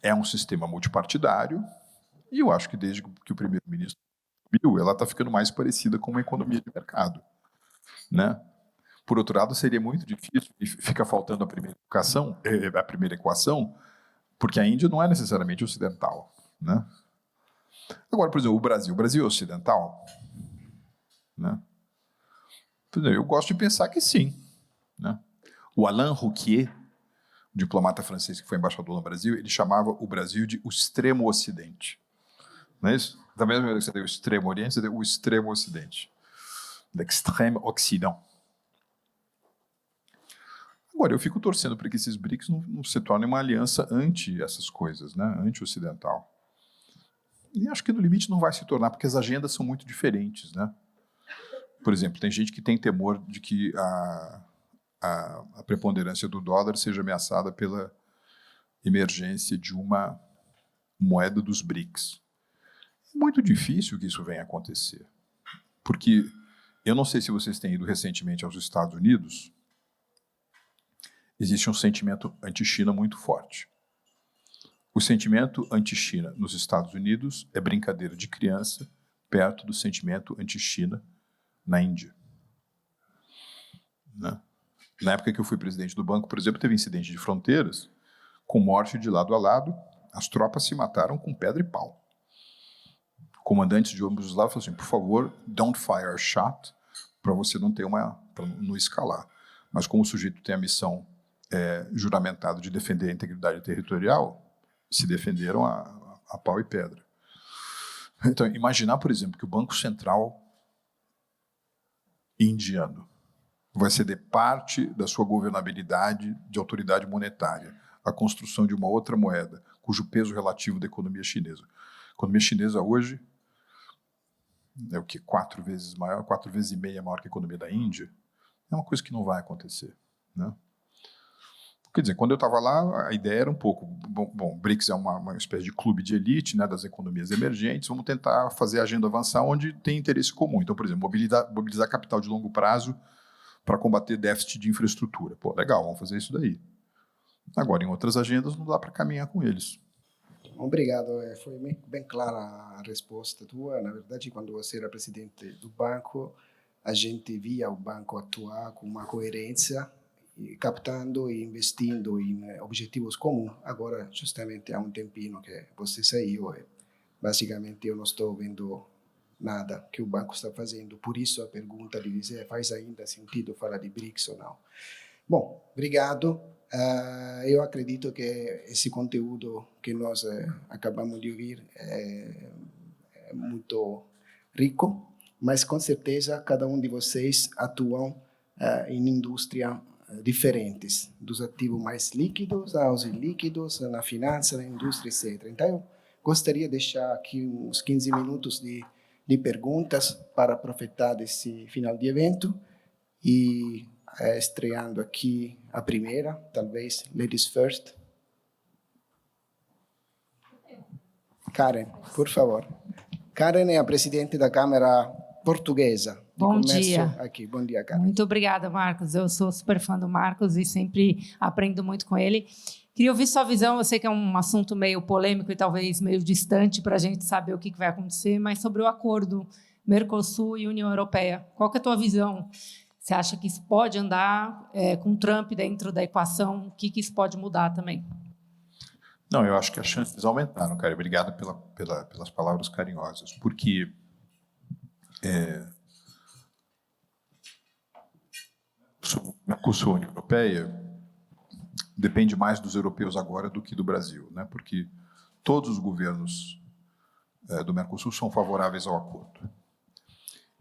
é um sistema multipartidário, e eu acho que desde que o primeiro-ministro viu, ela está ficando mais parecida com uma economia de mercado, né? Por outro lado, seria muito difícil, e fica faltando a primeira equação, porque a Índia não é necessariamente ocidental, né? Agora, por exemplo, o Brasil é ocidental, né? Por exemplo, eu gosto de pensar que sim, né? O Alain Rouquier, um diplomata francês que foi embaixador no Brasil, ele chamava o Brasil de o extremo ocidente. Não é isso? Da mesma maneira que você tem o extremo oriente, você tem o extremo ocidente. L'extrême occident. Agora, eu fico torcendo para que esses BRICS não se tornem uma aliança anti essas coisas, né? Anti-ocidental. E acho que no limite não vai se tornar, porque as agendas são muito diferentes, né? Por exemplo, tem gente que tem temor de que a preponderância do dólar seja ameaçada pela emergência de uma moeda dos BRICS. É muito difícil que isso venha a acontecer, porque eu não sei se vocês têm ido recentemente aos Estados Unidos, existe um sentimento anti-China muito forte. O sentimento anti-China nos Estados Unidos é brincadeira de criança perto do sentimento anti-China na Índia. Né? Na época que eu fui presidente do banco, por exemplo, teve incidente de fronteiras com morte de lado a lado, as tropas se mataram com pedra e pau. Comandantes de ambos os lados falaram assim, por favor, don't fire a shot, para você não ter para não escalar. Mas como o sujeito tem a missão juramentada de defender a integridade territorial, se defenderam a pau e pedra. Então, imaginar, por exemplo, que o Banco Central indiano vai ceder parte da sua governabilidade de autoridade monetária à construção de uma outra moeda, cujo peso relativo da economia chinesa. A economia chinesa hoje é o que? 4 vezes maior, 4 vezes e meia maior que a economia da Índia. É uma coisa que não vai acontecer, né? Quer dizer, quando eu estava lá, a ideia era um pouco... Bom, BRICS é uma espécie de clube de elite, né, das economias emergentes, vamos tentar fazer a agenda avançar onde tem interesse comum. Então, por exemplo, mobilizar capital de longo prazo para combater déficit de infraestrutura. Pô, legal, vamos fazer isso daí. Agora, em outras agendas, não dá para caminhar com eles. Obrigado, foi bem clara a resposta tua. Na verdade, quando você era presidente do banco, a gente via o banco atuar com uma coerência, captando e investindo em objetivos comuns. Agora, justamente há um tempinho que você saiu e basicamente eu não estou vendo nada que o banco está fazendo. Por isso a pergunta de dizer, faz ainda sentido falar de BRICS ou não? Bom, obrigado. Eu acredito que esse conteúdo que nós acabamos de ouvir é muito rico, mas com certeza cada um de vocês atuam em indústria diferentes, dos ativos mais líquidos aos ilíquidos, na finança, na indústria, etc. Então, eu gostaria de deixar aqui uns 15 minutos de perguntas para aproveitar desse final de evento e estreando aqui a primeira, talvez, ladies first. Karen, por favor. Karen é a presidente da Câmara Portuguesa de Comércio aqui. Bom dia, Karen. Muito obrigada, Marcos. Eu sou super fã do Marcos e sempre aprendo muito com ele. Queria ouvir sua visão, eu sei que é um assunto meio polêmico e talvez meio distante para a gente saber o que vai acontecer, mas sobre o acordo Mercosul e União Europeia. Qual que é a tua visão? Você acha que isso pode andar com Trump dentro da equação? O que isso pode mudar também? Não, eu acho que as chances aumentaram, cara. Obrigado pelas palavras carinhosas, porque a Mercosul e União Europeia depende mais dos europeus agora do que do Brasil, né? Porque todos os governos do Mercosul são favoráveis ao acordo.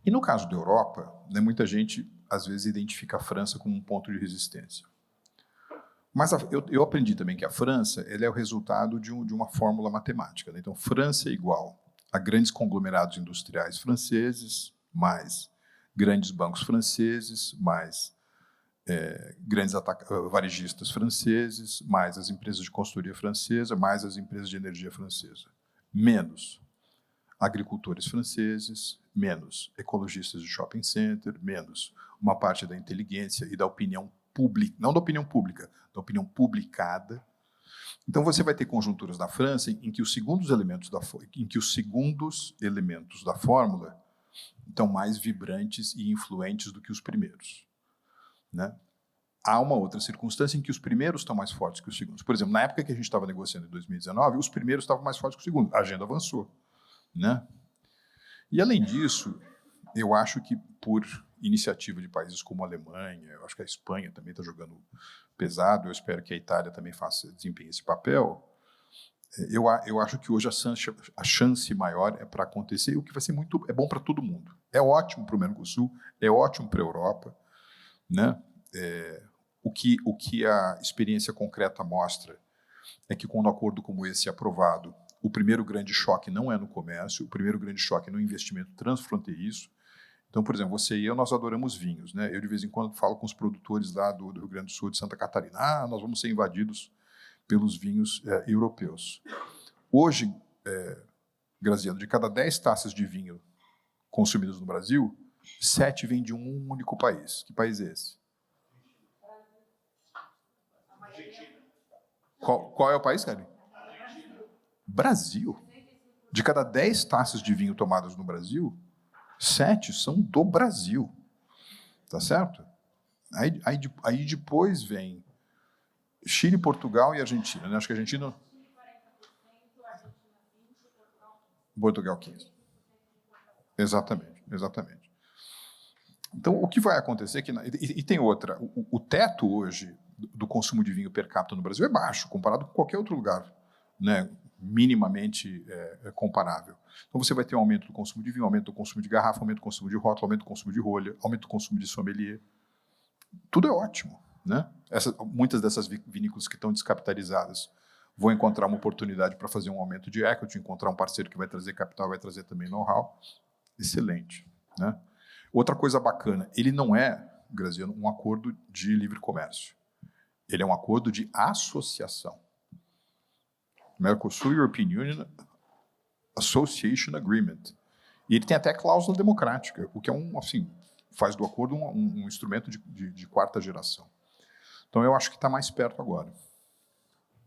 E no caso da Europa, né, muita gente às vezes identifica a França como um ponto de resistência. Mas eu aprendi também que a França ela é o resultado de uma fórmula matemática, né? Então, França é igual a grandes conglomerados industriais franceses, mais grandes bancos franceses, mais grandes varejistas franceses, mais as empresas de consultoria francesa, mais as empresas de energia francesa. Menos agricultores franceses, menos ecologistas de shopping center, menos uma parte da inteligência e da opinião pública, não da opinião pública, da opinião publicada. Então você vai ter conjunturas na França em que os segundos elementos da fórmula estão mais vibrantes e influentes do que os primeiros, né? Há uma outra circunstância em que os primeiros estão mais fortes que os segundos. Por exemplo, na época que a gente estava negociando em 2019, os primeiros estavam mais fortes que os segundos. A agenda avançou, né? E, além disso, eu acho que, por iniciativa de países como a Alemanha, eu acho que a Espanha também está jogando pesado, eu espero que a Itália também desempenhe esse papel, eu acho que hoje a chance maior é para acontecer, o que vai ser é bom para todo mundo. É ótimo para o Mercosul, é ótimo para a Europa, né? O que a experiência concreta mostra é que, quando um acordo como esse é aprovado, o primeiro grande choque não é no comércio, o primeiro grande choque é no investimento transfronteiriço. Então, por exemplo, você e eu, nós adoramos vinhos, né? Eu, de vez em quando, falo com os produtores lá do Rio Grande do Sul, de Santa Catarina, nós vamos ser invadidos pelos vinhos europeus. Hoje, Graziano, de cada 10 taças de vinho consumidas no Brasil, 7 vêm de um único país. Que país é esse? Qual é o país, Karen? Brasil. De cada 10 taças de vinho tomadas no Brasil, 7 são do Brasil. Tá certo? Aí depois vem Chile, Portugal e Argentina, né? Acho que a Argentina... Portugal 15. Exatamente. Então, o que vai acontecer é que... E tem outra. O teto hoje do consumo de vinho per capita no Brasil é baixo, comparado com qualquer outro lugar, né, minimamente comparável. Então, você vai ter um aumento do consumo de vinho, aumento do consumo de garrafa, aumento do consumo de rótulo, aumento do consumo de rolha, aumento do consumo de sommelier. Tudo é ótimo, né? Muitas dessas vinícolas que estão descapitalizadas vão encontrar uma oportunidade para fazer um aumento de equity, encontrar um parceiro que vai trazer capital, vai trazer também know-how. Excelente, né? Outra coisa bacana, ele não é, Graziano, um acordo de livre comércio. Ele é um acordo de associação. Mercosul European Union Association Agreement. E ele tem até cláusula democrática, o que é faz do acordo um instrumento de quarta geração. Então, eu acho que está mais perto agora.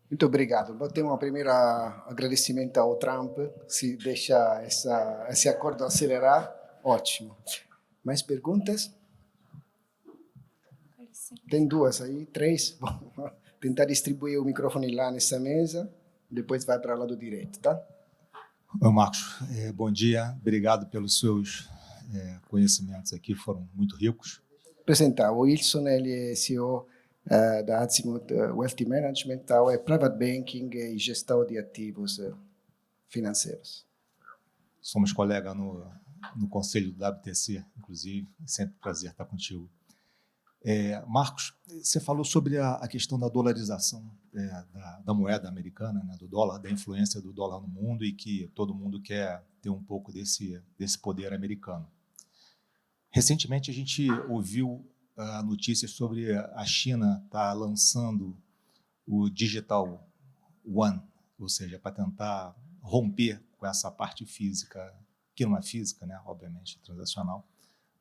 Muito obrigado. Vou ter um primeiro agradecimento ao Trump, se deixar esse acordo acelerar, ótimo. Mais perguntas? Tem 2 aí, 3. Vou tentar distribuir o microfone lá nessa mesa, depois vai para o lado direito, tá? Oi, Marcos. Bom dia. Obrigado pelos seus conhecimentos aqui, foram muito ricos. Apresentar. O Wilson, ele é CEO da Azimut Wealth Management, é Private Banking e gestão de ativos financeiros. Somos colegas no conselho do WTC, inclusive. Sempre um prazer estar contigo. Marcos, você falou sobre a questão da dolarização da moeda americana, né, do dólar, da influência do dólar no mundo, e que todo mundo quer ter um pouco desse poder americano. Recentemente, a gente ouviu notícias sobre a China estar lançando o Digital Yuan, ou seja, para tentar romper com essa parte física, que não é física, né, obviamente, transacional,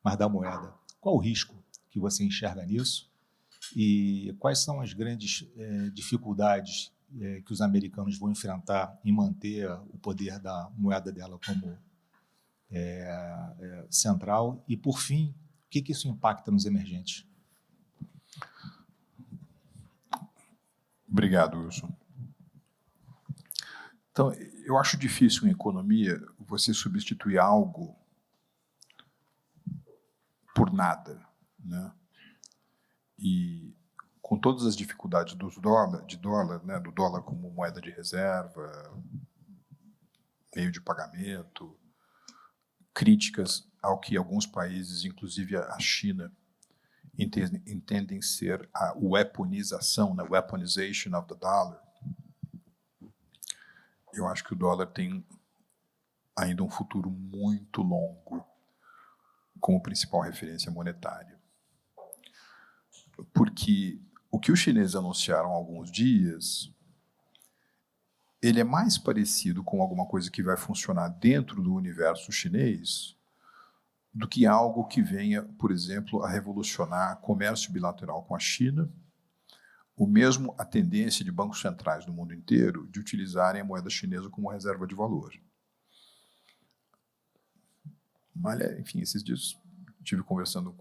mas da moeda. Qual o risco que você enxerga nisso? E quais são as grandes dificuldades que os americanos vão enfrentar em manter o poder da moeda dela como central? E, por fim, o que isso impacta nos emergentes? Obrigado, Wilson. Então, eu acho difícil em economia você substituir algo por nada, né? E com todas as dificuldades do dólar, né, do dólar como moeda de reserva, meio de pagamento, críticas ao que alguns países, inclusive a China, entendem ser a weaponização, né, weaponization of the dollar. Eu acho que o dólar tem ainda um futuro muito longo como principal referência monetária. Porque o que os chineses anunciaram há alguns dias, ele é mais parecido com alguma coisa que vai funcionar dentro do universo chinês do que algo que venha, por exemplo, a revolucionar comércio bilateral com a China, ou mesmo a tendência de bancos centrais do mundo inteiro de utilizarem a moeda chinesa como reserva de valor. Mas, enfim, esses dias estive conversando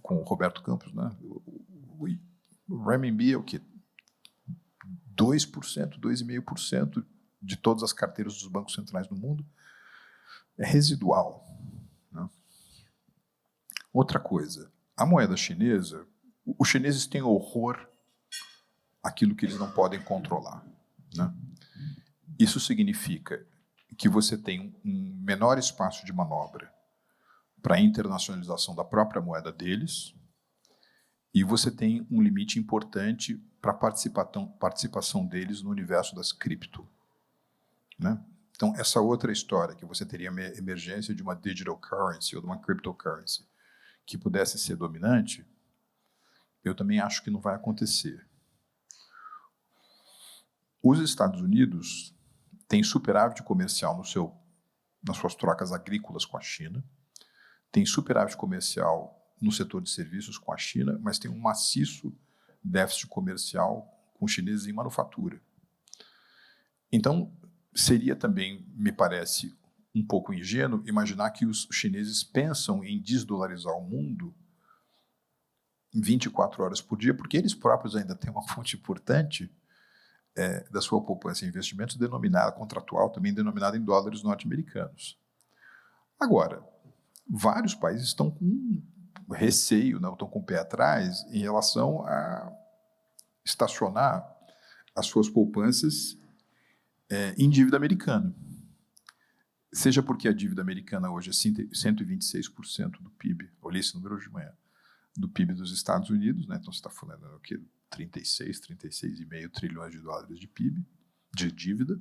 com o Roberto Campos, né? O renminbi é o quê? 2%, 2,5% de todas as carteiras dos bancos centrais do mundo. É residual. Né? Outra coisa, a moeda chinesa, os chineses têm horror àquilo que eles não podem controlar. Né? Isso significa que você tem um menor espaço de manobra para a internacionalização da própria moeda deles e você tem um limite importante para a participação deles no universo das cripto. Né? Então, essa outra história, que você teria a emergência de uma digital currency ou de uma cryptocurrency que pudesse ser dominante, eu também acho que não vai acontecer. Os Estados Unidos têm superávit comercial nas suas trocas agrícolas com a China, tem superávit comercial no setor de serviços com a China, mas tem um maciço déficit comercial com os chineses em manufatura. Então, seria também, me parece, um pouco ingênuo imaginar que os chineses pensam em desdolarizar o mundo 24 horas por dia, porque eles próprios ainda têm uma fonte importante da sua poupança e investimentos denominada, contratual, também denominada em dólares norte-americanos. Agora, vários países estão com receio, não, estão com o pé atrás em relação a estacionar as suas poupanças em dívida americana. Seja porque a dívida americana hoje é 126% do PIB, olhei esse número hoje de manhã, do PIB dos Estados Unidos, né? Então você está falando o quê? 36,5 trilhões de dólares de PIB, de dívida.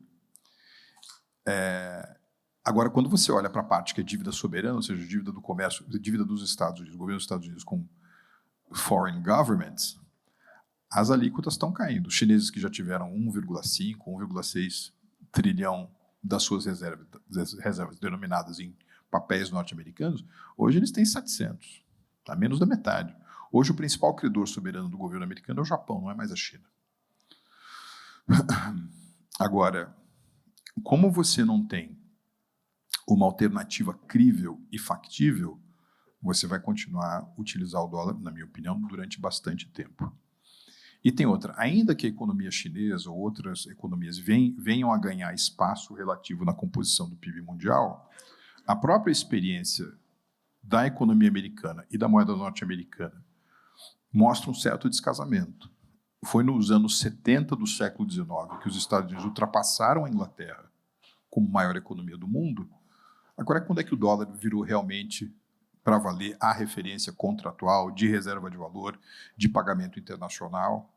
Agora, quando você olha para a parte que é dívida soberana, ou seja, dívida do comércio, dívida dos Estados Unidos, governo dos Estados Unidos com foreign governments, as alíquotas estão caindo. Os chineses que já tiveram 1,5, 1,6 trilhão das suas reservas denominadas em papéis norte-americanos, hoje eles têm 700, tá? Menos da metade. Hoje o principal credor soberano do governo americano é o Japão, não é mais a China. Agora, como você não tem uma alternativa crível e factível, você vai continuar a utilizar o dólar, na minha opinião, durante bastante tempo. E tem outra, ainda que a economia chinesa ou outras economias venham a ganhar espaço relativo na composição do PIB mundial, a própria experiência da economia americana e da moeda norte-americana mostra um certo descasamento. Foi nos anos 70 do século XIX que os Estados Unidos ultrapassaram a Inglaterra como maior economia do mundo. Agora, quando é que o dólar virou realmente para valer a referência contratual de reserva de valor, de pagamento internacional?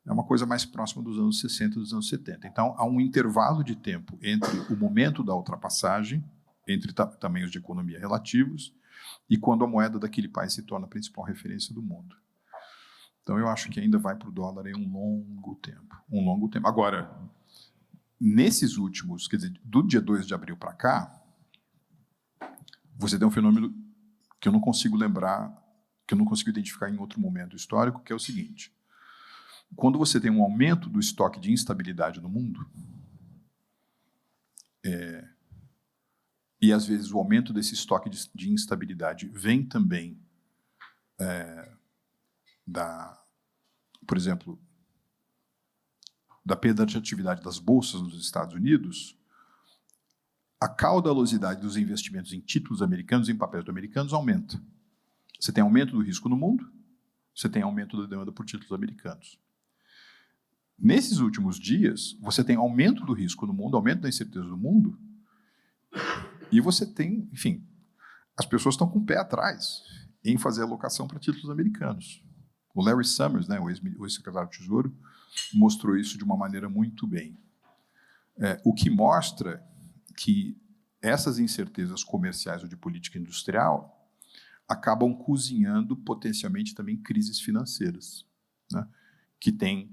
É uma coisa mais próxima dos anos 60 e dos anos 70. Então, há um intervalo de tempo entre o momento da ultrapassagem, entre tamanhos de economia relativos, e quando a moeda daquele país se torna a principal referência do mundo. Então, eu acho que ainda vai para o dólar em um longo tempo. Um longo tempo. Agora, nesses últimos, quer dizer, do dia 2 de abril para cá, você tem um fenômeno que eu não consigo lembrar, que eu não consigo identificar em outro momento histórico, que é o seguinte. Quando você tem um aumento do estoque de instabilidade no mundo, e às vezes o aumento desse estoque de instabilidade vem também por exemplo, da perda de atividade das bolsas nos Estados Unidos, a caudalosidade dos investimentos em títulos americanos, em papéis americanos, aumenta. Você tem aumento do risco no mundo, você tem aumento da demanda por títulos americanos. Nesses últimos dias, você tem aumento do risco no mundo, aumento da incerteza do mundo, e você tem, enfim, as pessoas estão com o pé atrás em fazer alocação para títulos americanos. O Larry Summers, né, o ex-secretário do Tesouro, mostrou isso de uma maneira muito bem. O que mostra que essas incertezas comerciais ou de política industrial acabam cozinhando potencialmente também crises financeiras, né, que têm,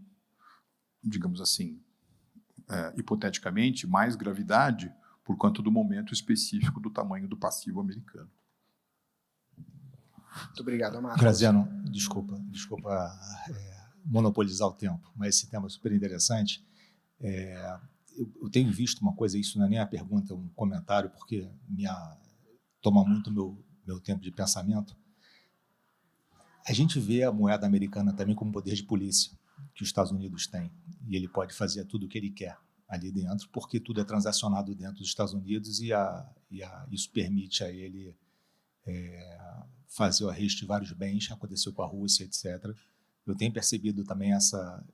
digamos assim, hipoteticamente, mais gravidade por conta do momento específico do tamanho do passivo americano. Muito obrigado, Marcos. Graziano, desculpa monopolizar o tempo, mas esse tema é super interessante. Eu tenho visto uma coisa, isso não é nem a pergunta, é um comentário, porque toma muito meu tempo de pensamento. A gente vê a moeda americana também como poder de polícia que os Estados Unidos têm, e ele pode fazer tudo o que ele quer ali dentro, porque tudo é transacionado dentro dos Estados Unidos e isso permite a ele fazer o arresto de vários bens, aconteceu com a Rússia, etc. Eu tenho percebido também essa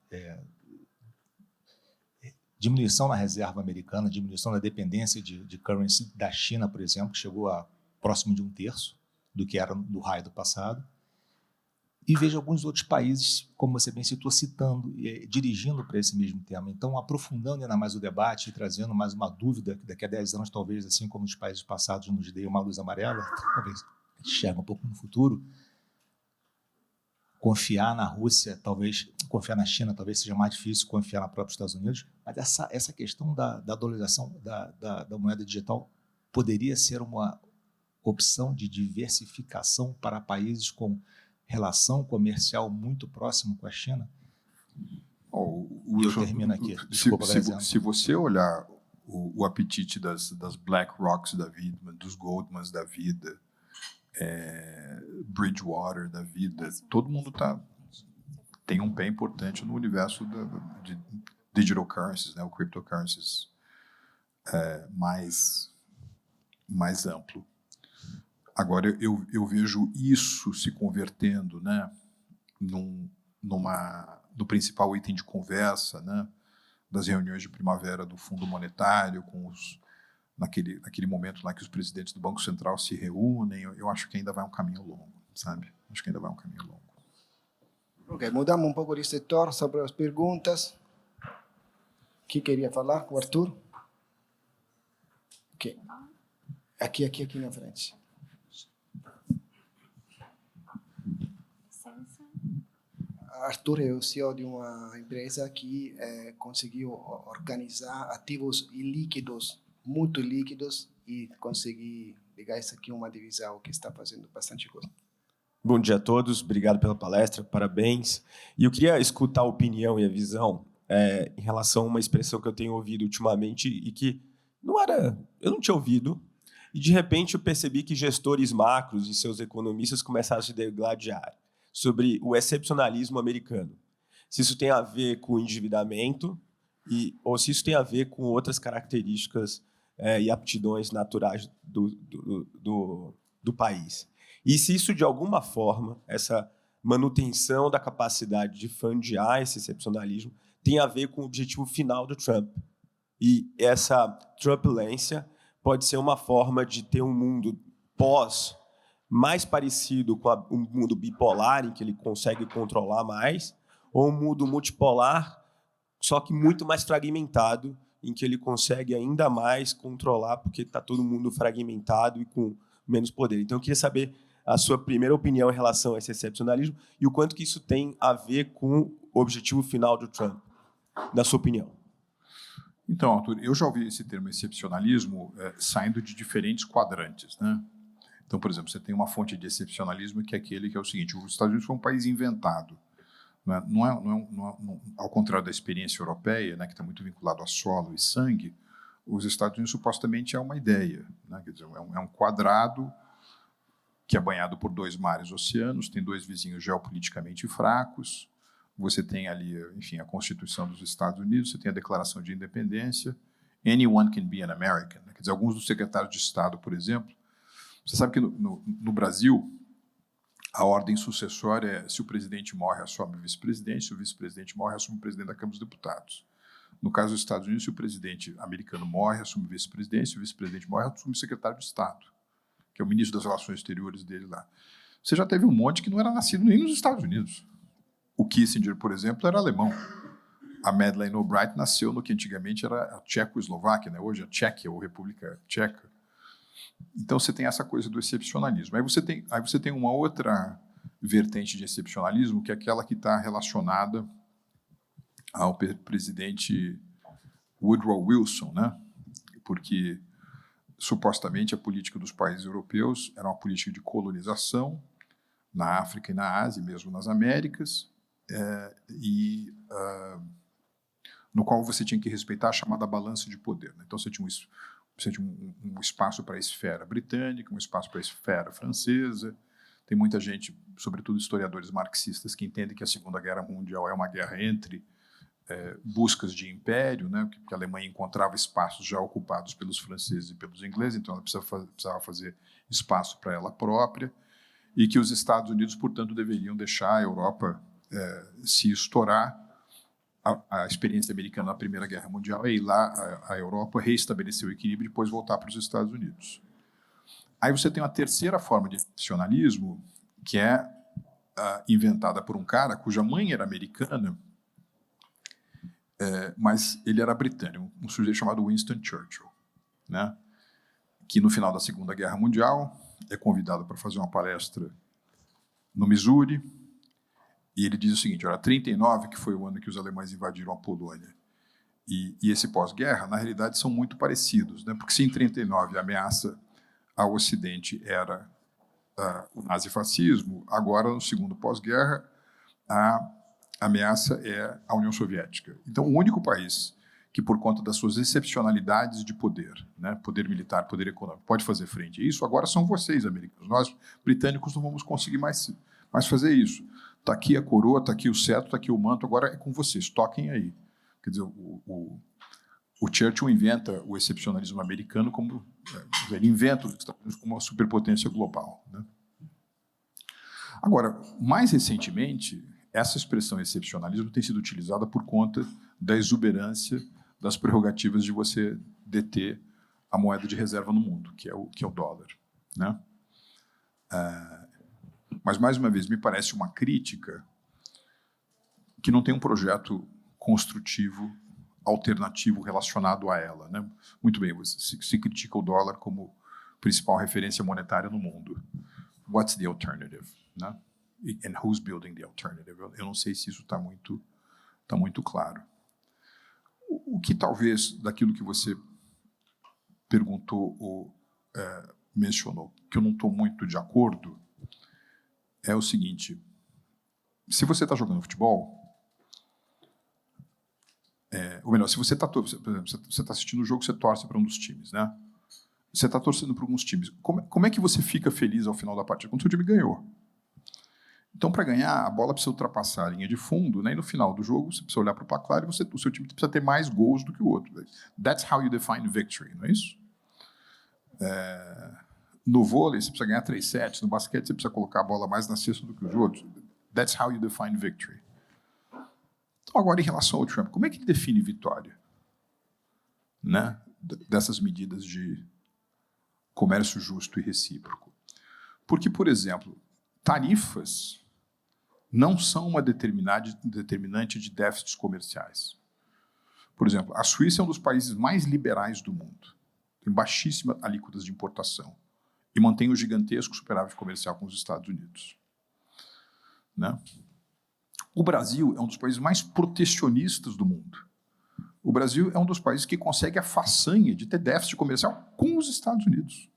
diminuição na reserva americana, diminuição da dependência de currency da China, por exemplo, que chegou a próximo de 1/3 do que era do high do passado. E vejo alguns outros países, como você bem citou, citando, dirigindo para esse mesmo tema. Então, aprofundando ainda mais o debate e trazendo mais uma dúvida, que daqui a 10 anos, talvez, assim como os países passados nos deem uma luz amarela, talvez enxerga um pouco no futuro, confiar na Rússia, talvez, confiar na China, talvez seja mais difícil confiar na própria Estados Unidos, mas essa questão da dolarização da moeda digital poderia ser uma opção de diversificação para países com relação comercial muito próximo com a China? Eu termino aqui. Desculpa, se você olhar o apetite das BlackRocks da vida, dos Goldmans da vida, Bridgewater da vida, todo mundo tem um pé importante no universo de digital currencies, né, o cryptocurrencies mais amplo. Agora, eu vejo isso se convertendo, né, no principal item de conversa, né, das reuniões de primavera do Fundo Monetário, naquele momento lá que os presidentes do Banco Central se reúnem. Eu acho que ainda vai um caminho longo, sabe? Acho que ainda vai um caminho longo. Ok, mudamos um pouco de setor sobre as perguntas. Quem queria falar? O Arthur? Ok. Aqui na frente. Arthur é o CEO de uma empresa que conseguiu organizar ativos ilíquidos, muito líquidos, e conseguir ligar isso aqui a uma divisão que está fazendo bastante coisa. Bom dia a todos, obrigado pela palestra, parabéns. E eu queria escutar a opinião e a visão em relação a uma expressão que eu tenho ouvido ultimamente e que eu não tinha ouvido, e de repente eu percebi que gestores macros e seus economistas começaram a se degladiar sobre o excepcionalismo americano. Se isso tem a ver com o endividamento ou se isso tem a ver com outras características e aptidões naturais do país. E se isso, de alguma forma, essa manutenção da capacidade de fundear esse excepcionalismo tem a ver com o objetivo final do Trump. E essa trumpulência pode ser uma forma de ter um mundo mais parecido com um mundo bipolar, em que ele consegue controlar mais, ou um mundo multipolar, só que muito mais fragmentado, em que ele consegue ainda mais controlar, porque está todo mundo fragmentado e com menos poder. Então, eu queria saber a sua primeira opinião em relação a esse excepcionalismo e o quanto que isso tem a ver com o objetivo final do Trump, na sua opinião. Então, Arthur, eu já ouvi esse termo excepcionalismo saindo de diferentes quadrantes, né? Então, por exemplo, você tem uma fonte de excepcionalismo que é aquele que é o seguinte: os Estados Unidos foi um país inventado. Ao contrário da experiência europeia, né, que está muito vinculado a solo e sangue, os Estados Unidos supostamente é uma ideia, né? Quer dizer, é um quadrado que é banhado por 2 mares e oceanos, tem 2 vizinhos geopoliticamente fracos, você tem ali, enfim, a Constituição dos Estados Unidos, você tem a Declaração de Independência, anyone can be an American, né? Quer dizer, alguns dos secretários de Estado, por exemplo, você sabe que no Brasil, a ordem sucessória é: se o presidente morre, assume o vice-presidente; se o vice-presidente morre, assume o presidente da Câmara dos Deputados. No caso dos Estados Unidos, se o presidente americano morre, assume o vice-presidente; se o vice-presidente morre, assume o secretário de Estado, que é o ministro das Relações Exteriores dele lá. Você já teve um monte que não era nascido nem nos Estados Unidos. O Kissinger, por exemplo, era alemão. A Madeleine Albright nasceu no que antigamente era a Tchecoslováquia, né? Hoje a Tchequia, ou República Tcheca. Então, você tem essa coisa do excepcionalismo. Aí você tem uma outra vertente de excepcionalismo, que é aquela que está relacionada ao presidente Woodrow Wilson, né? Porque, supostamente, a política dos países europeus era uma política de colonização, na África e na Ásia, mesmo nas Américas, no qual você tinha que respeitar a chamada balança de poder, né? Então, você tinha um espaço para a esfera britânica, um espaço para a esfera francesa. Tem muita gente, sobretudo historiadores marxistas, que entendem que a Segunda Guerra Mundial é uma guerra entre buscas de império, né? Porque a Alemanha encontrava espaços já ocupados pelos franceses e pelos ingleses, então ela precisava fazer espaço para ela própria, e que os Estados Unidos, portanto, deveriam deixar a Europa se estourar. A experiência americana na Primeira Guerra Mundial é ir lá, a Europa reestabelecer o equilíbrio e depois voltar para os Estados Unidos. Aí você tem uma terceira forma de nacionalismo, que é inventada por um cara cuja mãe era americana, mas ele era britânico, um sujeito chamado Winston Churchill, né? Que no final da Segunda Guerra Mundial é convidado para fazer uma palestra no Missouri, e ele diz o seguinte: olha, 39, que foi o ano que os alemães invadiram a Polônia, e esse pós-guerra, na realidade, são muito parecidos, né? Porque se em 39 a ameaça ao Ocidente era o nazifascismo, agora, no segundo pós-guerra, a ameaça é a União Soviética. Então, o único país que, por conta das suas excepcionalidades de poder, né, poder militar, poder econômico, pode fazer frente a isso, agora são vocês, americanos. Nós, britânicos, não vamos conseguir mais fazer isso. Está aqui a coroa, está aqui o cetro, está aqui o manto, agora é com vocês, toquem aí. Quer dizer, o Churchill inventa o excepcionalismo americano como... ele inventa os Estados Unidos como uma superpotência global, né? Agora, mais recentemente, essa expressão excepcionalismo tem sido utilizada por conta da exuberância das prerrogativas de você deter a moeda de reserva no mundo, que é o dólar, né? Mas, mais uma vez, me parece uma crítica que não tem um projeto construtivo alternativo relacionado a ela, né? Muito bem, se critica o dólar como principal referência monetária no mundo. What's the alternative, né? And who's building the alternative? Eu não sei se isso está muito claro. O que talvez, daquilo que você perguntou ou mencionou, que eu não estou muito de acordo, é o seguinte: se você está jogando futebol, ou melhor, se você está, por exemplo, você está assistindo o jogo, você torce para um dos times, né? Você está torcendo para alguns times. Como é que você fica feliz ao final da partida? Quando o seu time ganhou. Então, para ganhar, a bola precisa ultrapassar a linha de fundo, né? E no final do jogo, você precisa olhar para o placar e o seu time precisa ter mais gols do que o outro. That's how you define victory, não é isso? No vôlei, você precisa ganhar 3 sets. No basquete, você precisa colocar a bola mais na cesta do que os outros. That's how you define victory. Então, agora, em relação ao Trump, como é que ele define vitória, né? Dessas medidas de comércio justo e recíproco? Porque, por exemplo, tarifas não são uma determinante de déficits comerciais. Por exemplo, a Suíça é um dos países mais liberais do mundo. Tem baixíssimas alíquotas de importação e mantém um gigantesco superávit comercial com os Estados Unidos, né? O Brasil é um dos países mais protecionistas do mundo. O Brasil é um dos países que consegue a façanha de ter déficit comercial com os Estados Unidos,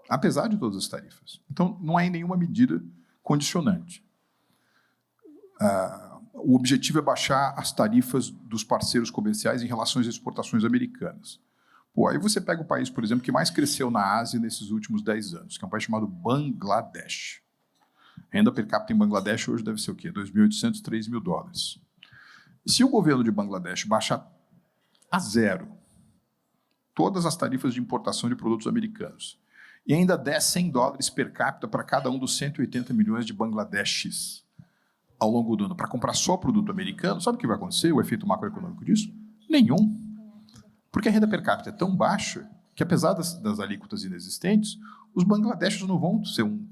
apesar de todas as tarifas. Então, não há nenhuma medida condicionante. O objetivo é baixar as tarifas dos parceiros comerciais em relação às exportações americanas. Aí você pega o país, por exemplo, que mais cresceu na Ásia nesses últimos 10 anos, que é um país chamado Bangladesh. A renda per capita em Bangladesh hoje deve ser o quê? 2.800, 3.000 dólares. Se o governo de Bangladesh baixar a zero todas as tarifas de importação de produtos americanos e ainda der 100 dólares per capita para cada um dos 180 milhões de Bangladeshis ao longo do ano para comprar só produto americano, sabe o que vai acontecer? O efeito macroeconômico disso? Nenhum. Porque a renda per capita é tão baixa que, apesar das alíquotas inexistentes, os bangladeshis não vão ser um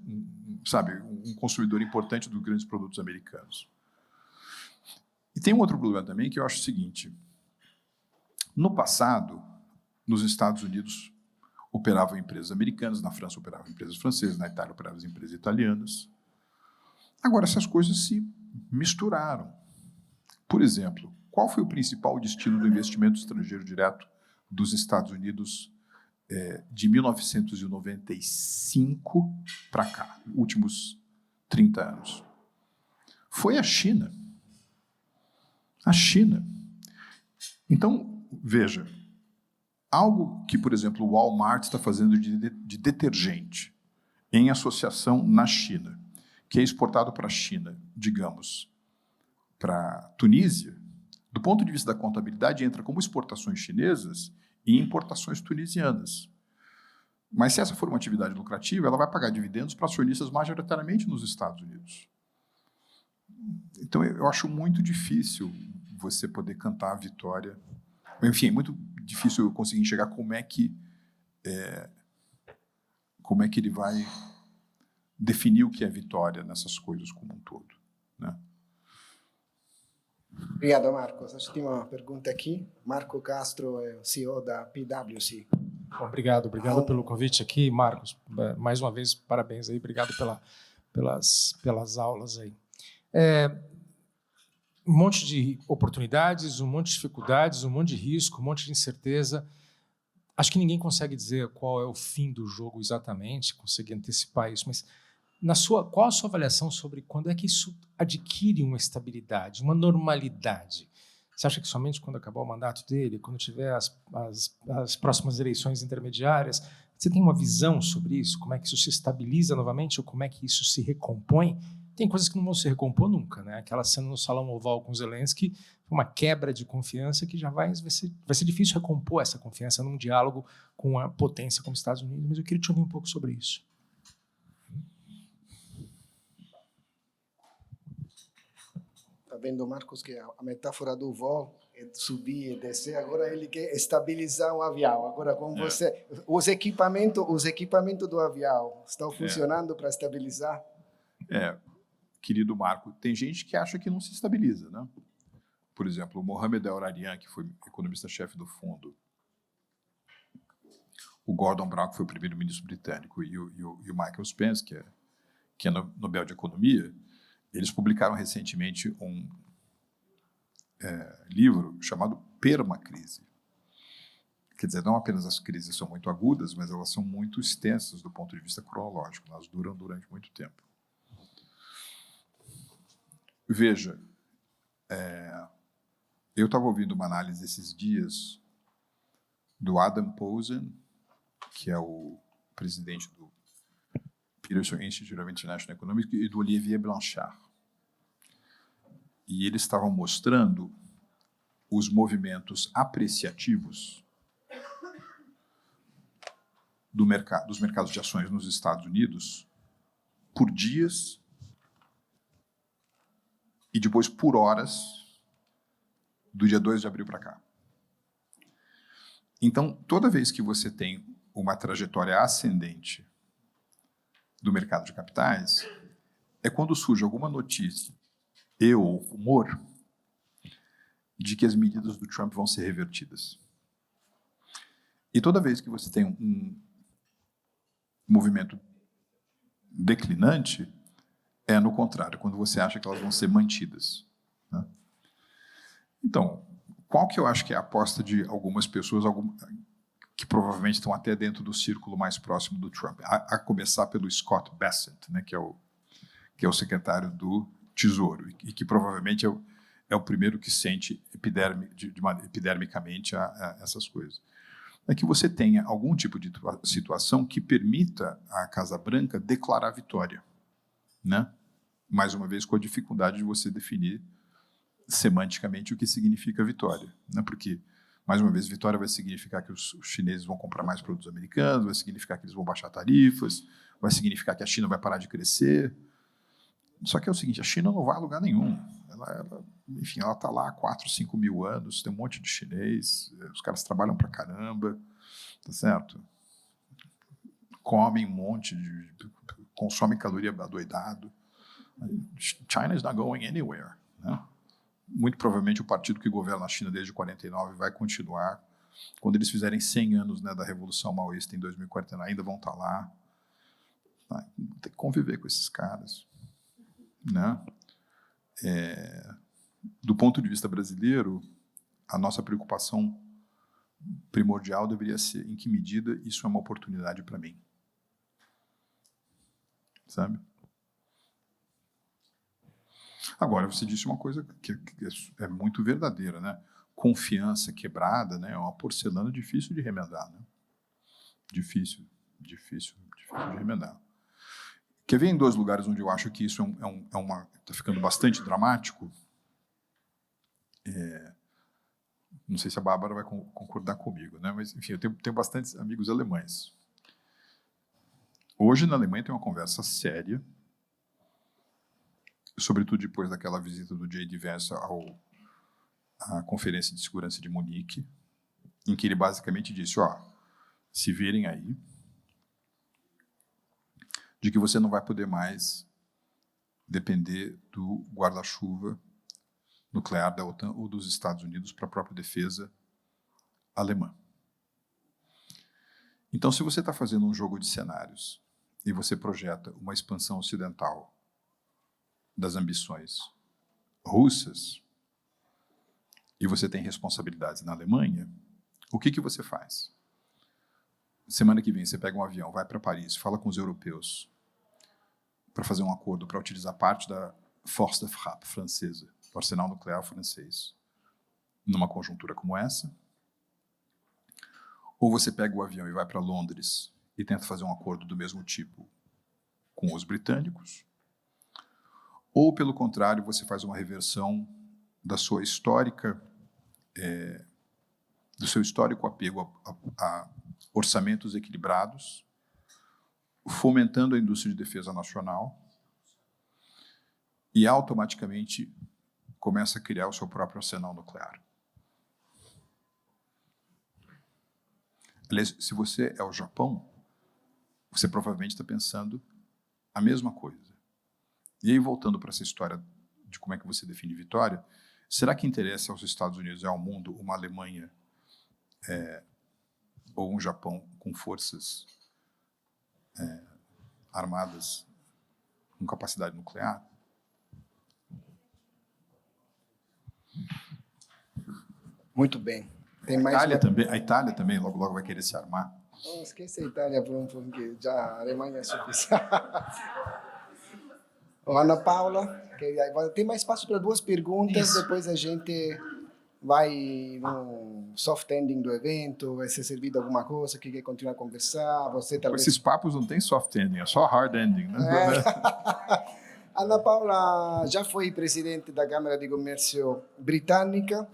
consumidor importante dos grandes produtos americanos. E tem um outro problema também, que eu acho o seguinte: no passado, nos Estados Unidos operavam empresas americanas, na França operavam empresas francesas, na Itália operavam empresas italianas. Agora, essas coisas se misturaram. Por exemplo, qual foi o principal destino do investimento estrangeiro direto dos Estados Unidos de 1995 para cá, últimos 30 anos? Foi a China. A China. Então, veja, algo que, por exemplo, o Walmart está fazendo de detergente em associação na China, que é exportado para a China, digamos, para a Tunísia, do ponto de vista da contabilidade, entra como exportações chinesas e importações tunisianas. Mas se essa for uma atividade lucrativa, ela vai pagar dividendos para acionistas majoritariamente nos Estados Unidos. Então, eu acho muito difícil você poder cantar a vitória. Enfim, é muito difícil eu conseguir enxergar como é que ele vai definir o que é vitória nessas coisas como um todo, né? Obrigado, Marcos. Acho que tem uma pergunta aqui. Marco Castro é o CEO da PwC. Obrigado pelo convite aqui, Marcos. Mais uma vez, parabéns aí, obrigado pelas aulas aí. Um monte de oportunidades, um monte de dificuldades, um monte de risco, um monte de incerteza. Acho que ninguém consegue dizer qual é o fim do jogo exatamente, conseguir antecipar isso, mas qual a sua avaliação sobre quando é que isso adquire uma estabilidade, uma normalidade? Você acha que somente quando acabar o mandato dele, quando tiver as próximas eleições intermediárias, você tem uma visão sobre isso? Como é que isso se estabiliza novamente ou como é que isso se recompõe? Tem coisas que não vão se recompor nunca, né? Aquela cena no Salão Oval com Zelensky foi uma quebra de confiança que vai ser difícil recompor essa confiança num diálogo com a potência como os Estados Unidos, mas eu queria te ouvir um pouco sobre isso. Está vendo, Marcos, que a metáfora do voo é subir e descer. Agora ele quer estabilizar o avião. Agora, com você, os equipamentos do avião estão funcionando para estabilizar? Querido Marco, tem gente que acha que não se estabiliza, né? Por exemplo, o Mohamed El-Arian, que foi economista-chefe do fundo, o Gordon Brown, que foi o primeiro-ministro britânico, e o Michael Spence, que é Nobel de Economia, eles publicaram recentemente um livro chamado Permacrise. Quer dizer, não apenas as crises são muito agudas, mas elas são muito extensas do ponto de vista cronológico, elas duram durante muito tempo. Veja, eu estava ouvindo uma análise esses dias do Adam Posen, que é o presidente do Peterson Institute of International Economics, e do Olivier Blanchard. E eles estavam mostrando os movimentos apreciativos dos mercados de ações nos Estados Unidos por dias e depois por horas do dia 2 de abril para cá. Então, toda vez que você tem uma trajetória ascendente do mercado de capitais, é quando surge alguma notícia ou rumor de que as medidas do Trump vão ser revertidas. E toda vez que você tem um movimento declinante, é no contrário, quando você acha que elas vão ser mantidas, né? Então, qual que eu acho que é a aposta de algumas pessoas que provavelmente estão até dentro do círculo mais próximo do Trump, a começar pelo Scott Bessent, né, que é o secretário do Tesouro, e que provavelmente é o primeiro que sente epidermicamente essas coisas. É que você tenha algum tipo de situação que permita à Casa Branca declarar vitória, né? Mais uma vez, com a dificuldade de você definir semanticamente o que significa vitória, né? Porque, mais uma vez, vitória vai significar que os chineses vão comprar mais produtos americanos, vai significar que eles vão baixar tarifas, vai significar que a China vai parar de crescer. Só que é o seguinte, a China não vai a lugar nenhum. Enfim, ela está lá há 4, 5 mil anos, tem um monte de chinês, os caras trabalham pra caramba, tá certo? Comem um monte, consomem caloria adoidado. China is not going anywhere, né? Muito provavelmente o partido que governa a China desde 49 vai continuar. Quando eles fizerem 100 anos, né, da Revolução Maoísta em 2049, ainda vão estar lá. Tem que conviver com esses caras, né? Do ponto de vista brasileiro, a nossa preocupação primordial deveria ser em que medida isso é uma oportunidade para mim. Sabe? Agora, você disse uma coisa que é muito verdadeira, né? Confiança quebrada, né? É uma porcelana difícil de remendar, né? Difícil de remendar. Quer ver em 2 lugares onde eu acho que isso está ficando bastante dramático? Não sei se a Bárbara vai concordar comigo, né? Mas, enfim, eu tenho bastantes amigos alemães. Hoje, na Alemanha, tem uma conversa séria, sobretudo depois daquela visita do J.D. Vance à Conferência de Segurança de Munique, em que ele basicamente disse, se virem aí, de que você não vai poder mais depender do guarda-chuva nuclear da OTAN ou dos Estados Unidos para a própria defesa alemã. Então, se você está fazendo um jogo de cenários e você projeta uma expansão ocidental das ambições russas e você tem responsabilidades na Alemanha, o que você faz? Semana que vem você pega um avião, vai para Paris, fala com os europeus para fazer um acordo para utilizar parte da force de frappe francesa, do arsenal nuclear francês, numa conjuntura como essa? Ou você pega o avião e vai para Londres e tenta fazer um acordo do mesmo tipo com os britânicos? Ou, pelo contrário, você faz uma reversão da sua histórica, do seu histórico apego a orçamentos equilibrados, fomentando a indústria de defesa nacional e automaticamente começa a criar o seu próprio arsenal nuclear. Aliás, se você é o Japão, você provavelmente está pensando a mesma coisa. E aí, voltando para essa história de como é que você define vitória, será que interessa aos Estados Unidos e ao mundo uma Alemanha ou um Japão com forças armadas com capacidade nuclear? Muito bem. Tem mais A Itália também logo vai querer se armar. Não esqueça a Itália porque já a Alemanha é suficiente. Ana Paula, tem mais espaço para 2 perguntas, depois a gente vai no soft ending do evento, vai ser servido alguma coisa, que quer continuar a conversar, você talvez... Esses papos não tem soft ending, é só hard ending, né? Ana Paula já foi presidente da Câmara de Comércio Britânica,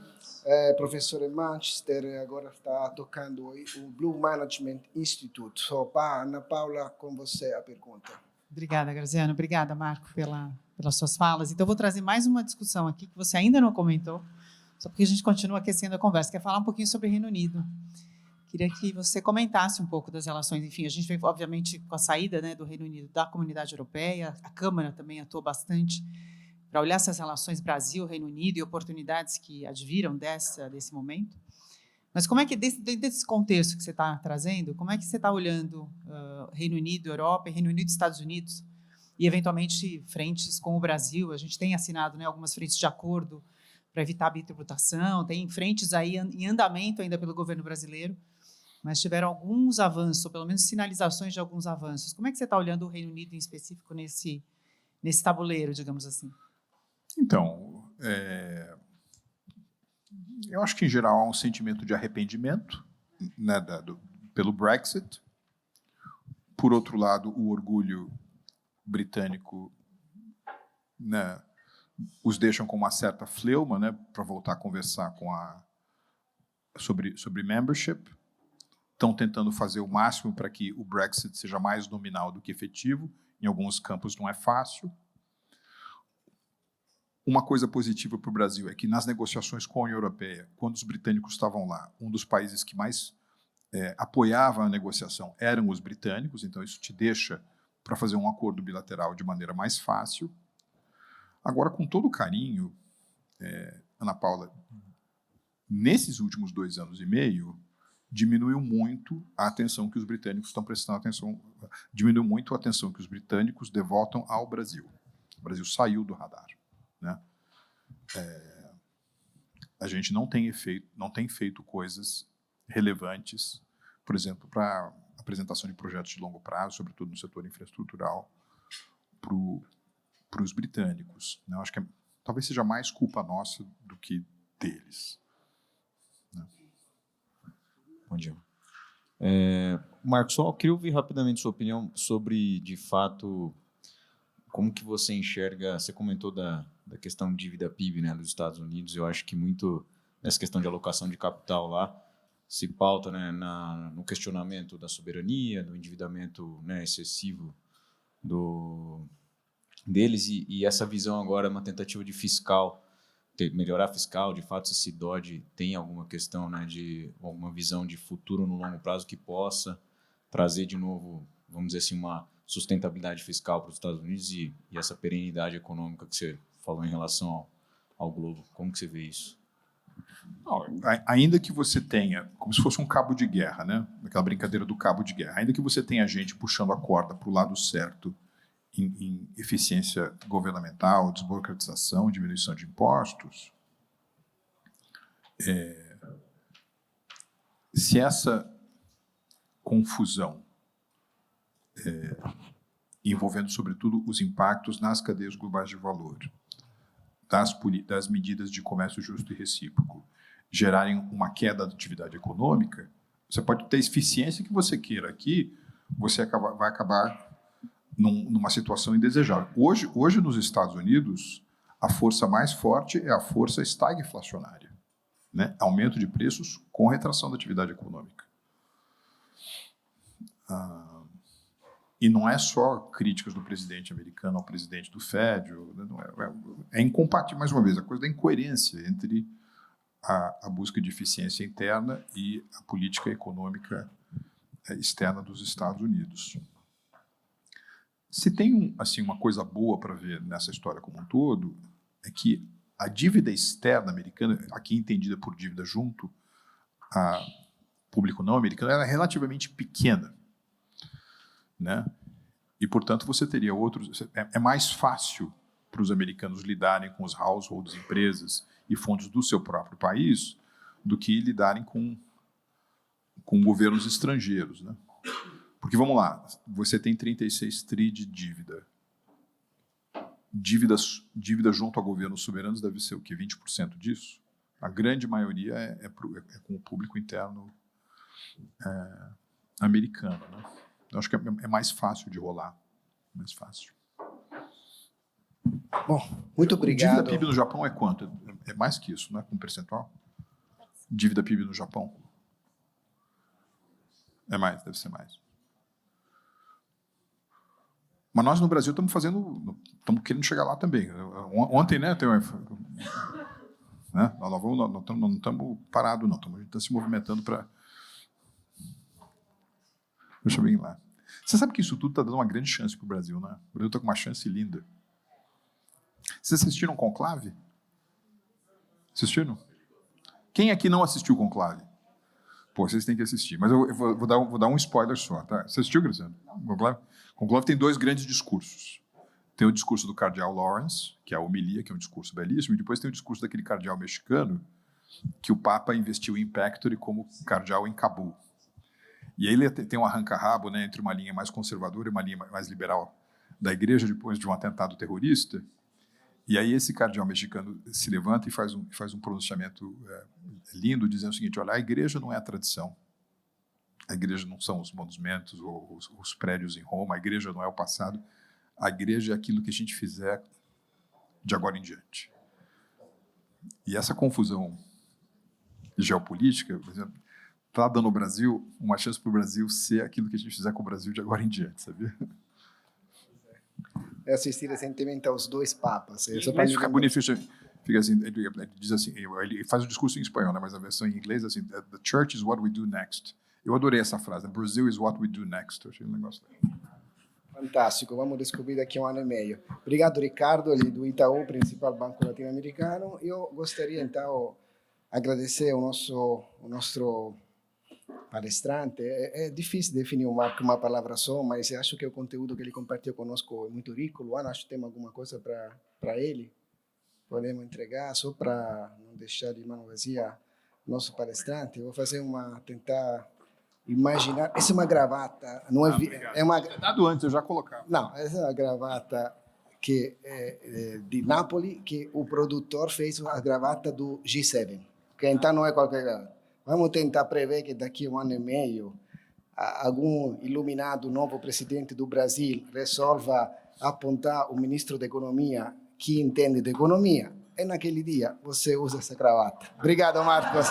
professora em Manchester, agora está tocando o Blue Management Institute. Ana Paula, com você a pergunta. Obrigada, Graziano. Obrigada, Marco, pelas suas falas. Então, eu vou trazer mais uma discussão aqui que você ainda não comentou, só porque a gente continua aquecendo a conversa. Quer falar um pouquinho sobre o Reino Unido. Queria que você comentasse um pouco das relações. Enfim, a gente vem, obviamente, com a saída, né, do Reino Unido da Comunidade Europeia, a Câmara também atuou bastante para olhar essas relações Brasil-Reino Unido e oportunidades que adviram desse momento. Mas como é que, dentro desse contexto que você está trazendo, como é que você está olhando Reino Unido, Europa, Reino Unido e Estados Unidos, e, eventualmente, frentes com o Brasil? A gente tem assinado, né, algumas frentes de acordo para evitar a bitributação, tem frentes aí em andamento ainda pelo governo brasileiro, mas tiveram alguns avanços, ou pelo menos sinalizações de alguns avanços. Como é que você está olhando o Reino Unido em específico nesse tabuleiro, digamos assim? Então, eu acho que, em geral, há um sentimento de arrependimento, né, pelo Brexit. Por outro lado, o orgulho britânico, né, os deixam com uma certa fleuma, né, para voltar a conversar sobre membership. Estão tentando fazer o máximo para que o Brexit seja mais nominal do que efetivo. Em alguns campos não é fácil. Uma coisa positiva para o Brasil é que, nas negociações com a União Europeia, quando os britânicos estavam lá, um dos países que mais apoiava a negociação eram os britânicos, então isso te deixa para fazer um acordo bilateral de maneira mais fácil. Agora, com todo carinho, Ana Paula, nesses últimos 2 anos e meio, diminuiu muito a atenção que os britânicos estão prestando atenção, diminuiu muito a atenção que os britânicos devotam ao Brasil. O Brasil saiu do radar, né? A gente não tem feito coisas relevantes, por exemplo, para apresentação de projetos de longo prazo, sobretudo no setor infraestrutural, para os britânicos, né? Eu acho que talvez seja mais culpa nossa do que deles. Bom dia. Marcos, só queria ouvir rapidamente sua opinião sobre, de fato, como que você enxerga, você comentou da questão de dívida PIB, né, dos Estados Unidos. Eu acho que muito nessa questão de alocação de capital lá se pauta, né, no questionamento da soberania, do endividamento, né, excessivo deles, e essa visão agora é uma tentativa de melhorar fiscal. De fato, se esse DOGE tem alguma questão, né, de alguma visão de futuro no longo prazo que possa trazer de novo, vamos dizer assim, uma sustentabilidade fiscal para os Estados Unidos e essa perenidade econômica que você falou em relação ao globo. Como que você vê isso? Não, ainda que você tenha, como se fosse um cabo de guerra, né? Aquela brincadeira do cabo de guerra, ainda que você tenha gente puxando a corda para o lado certo em eficiência governamental, desburocratização, diminuição de impostos, se essa confusão envolvendo, sobretudo, os impactos nas cadeias globais de valor, das medidas de comércio justo e recíproco, gerarem uma queda da atividade econômica, você pode ter a eficiência que você queira aqui, você vai acabar numa situação indesejável. Hoje, nos Estados Unidos, a força mais forte é a força estagflacionária, né? Aumento de preços com retração da atividade econômica. E não é só críticas do presidente americano ao presidente do Fed, é incompatível, mais uma vez, a coisa da incoerência entre a busca de eficiência interna e a política econômica externa dos Estados Unidos. Se tem assim, uma coisa boa para ver nessa história como um todo, é que a dívida externa americana, aqui entendida por dívida junto a público não americano, ela é relativamente pequena, né? E, portanto, você teria outros... É mais fácil para os americanos lidarem com os households, empresas e fundos do seu próprio país do que lidarem com governos estrangeiros, né? Porque, vamos lá, você tem 36 tri de dívida. Dívida junto a governos soberanos deve ser o quê? 20% disso? A grande maioria é com o público interno americano, né? Eu acho que é mais fácil de rolar. Mais fácil. Bom, muito obrigado. Dívida PIB no Japão é quanto? É mais que isso, né? Com percentual? Dívida PIB no Japão? É mais, deve ser mais. Mas nós no Brasil estamos querendo chegar lá também. Ontem, né? Nós não estamos parados, não. A gente está se movimentando para... Deixa eu ver lá. Você sabe que isso tudo está dando uma grande chance para o Brasil, né? O Brasil está com uma chance linda. Vocês assistiram Conclave? Assistiram? Quem aqui não assistiu Conclave? Pô, vocês têm que assistir. Mas eu vou dar um spoiler só, tá? Você assistiu, Graciano? Conclave tem 2 grandes discursos. Tem o discurso do cardeal Lawrence, que é a homilia, que é um discurso belíssimo, e depois tem o discurso daquele cardeal mexicano que o Papa investiu em Pectory como cardeal em Cabul. E aí ele tem um arranca-rabo, né, entre uma linha mais conservadora e uma linha mais liberal da igreja depois de um atentado terrorista. E aí esse cardeal mexicano se levanta e faz um pronunciamento lindo, dizendo o seguinte: olha, a igreja não é a tradição. A igreja não são os monumentos ou os prédios em Roma. A igreja não é o passado. A igreja é aquilo que a gente fizer de agora em diante. E essa confusão geopolítica, por exemplo, está dando ao Brasil uma chance para o Brasil ser aquilo que a gente fizer com o Brasil de agora em diante, sabia? Eu assisti recentemente aos 2 papas. Mas fica bonito, fica assim, ele diz assim, ele faz o discurso em espanhol, né, mas a versão em inglês é assim: the church is what we do next. Eu adorei essa frase, Brazil is what we do next. Eu achei um negócio fantástico, vamos descobrir daqui a 1 ano e meio. Obrigado, Ricardo, do Itaú, principal banco latino-americano. Eu gostaria, então, agradecer ao nosso palestrante. É difícil definir uma palavra só, mas eu acho que o conteúdo que ele compartilhou conosco é muito rico. Luana, acho que tem alguma coisa para ele? Podemos entregar, só para não deixar de mão vazia nosso palestrante. Eu vou tentar imaginar. Essa é uma gravata. Não é uma... dado antes, eu já colocava. Não, essa é uma gravata di Napoli, che il produttore fez a gravata do G7, che então não é qualquer gravata. Vamos tentar prever que daqui a 1 ano e meio algum iluminado novo presidente do Brasil resolva apontar o ministro da Economia que entende de economia, e naquele dia você usa essa gravata. Obrigado, Marcos.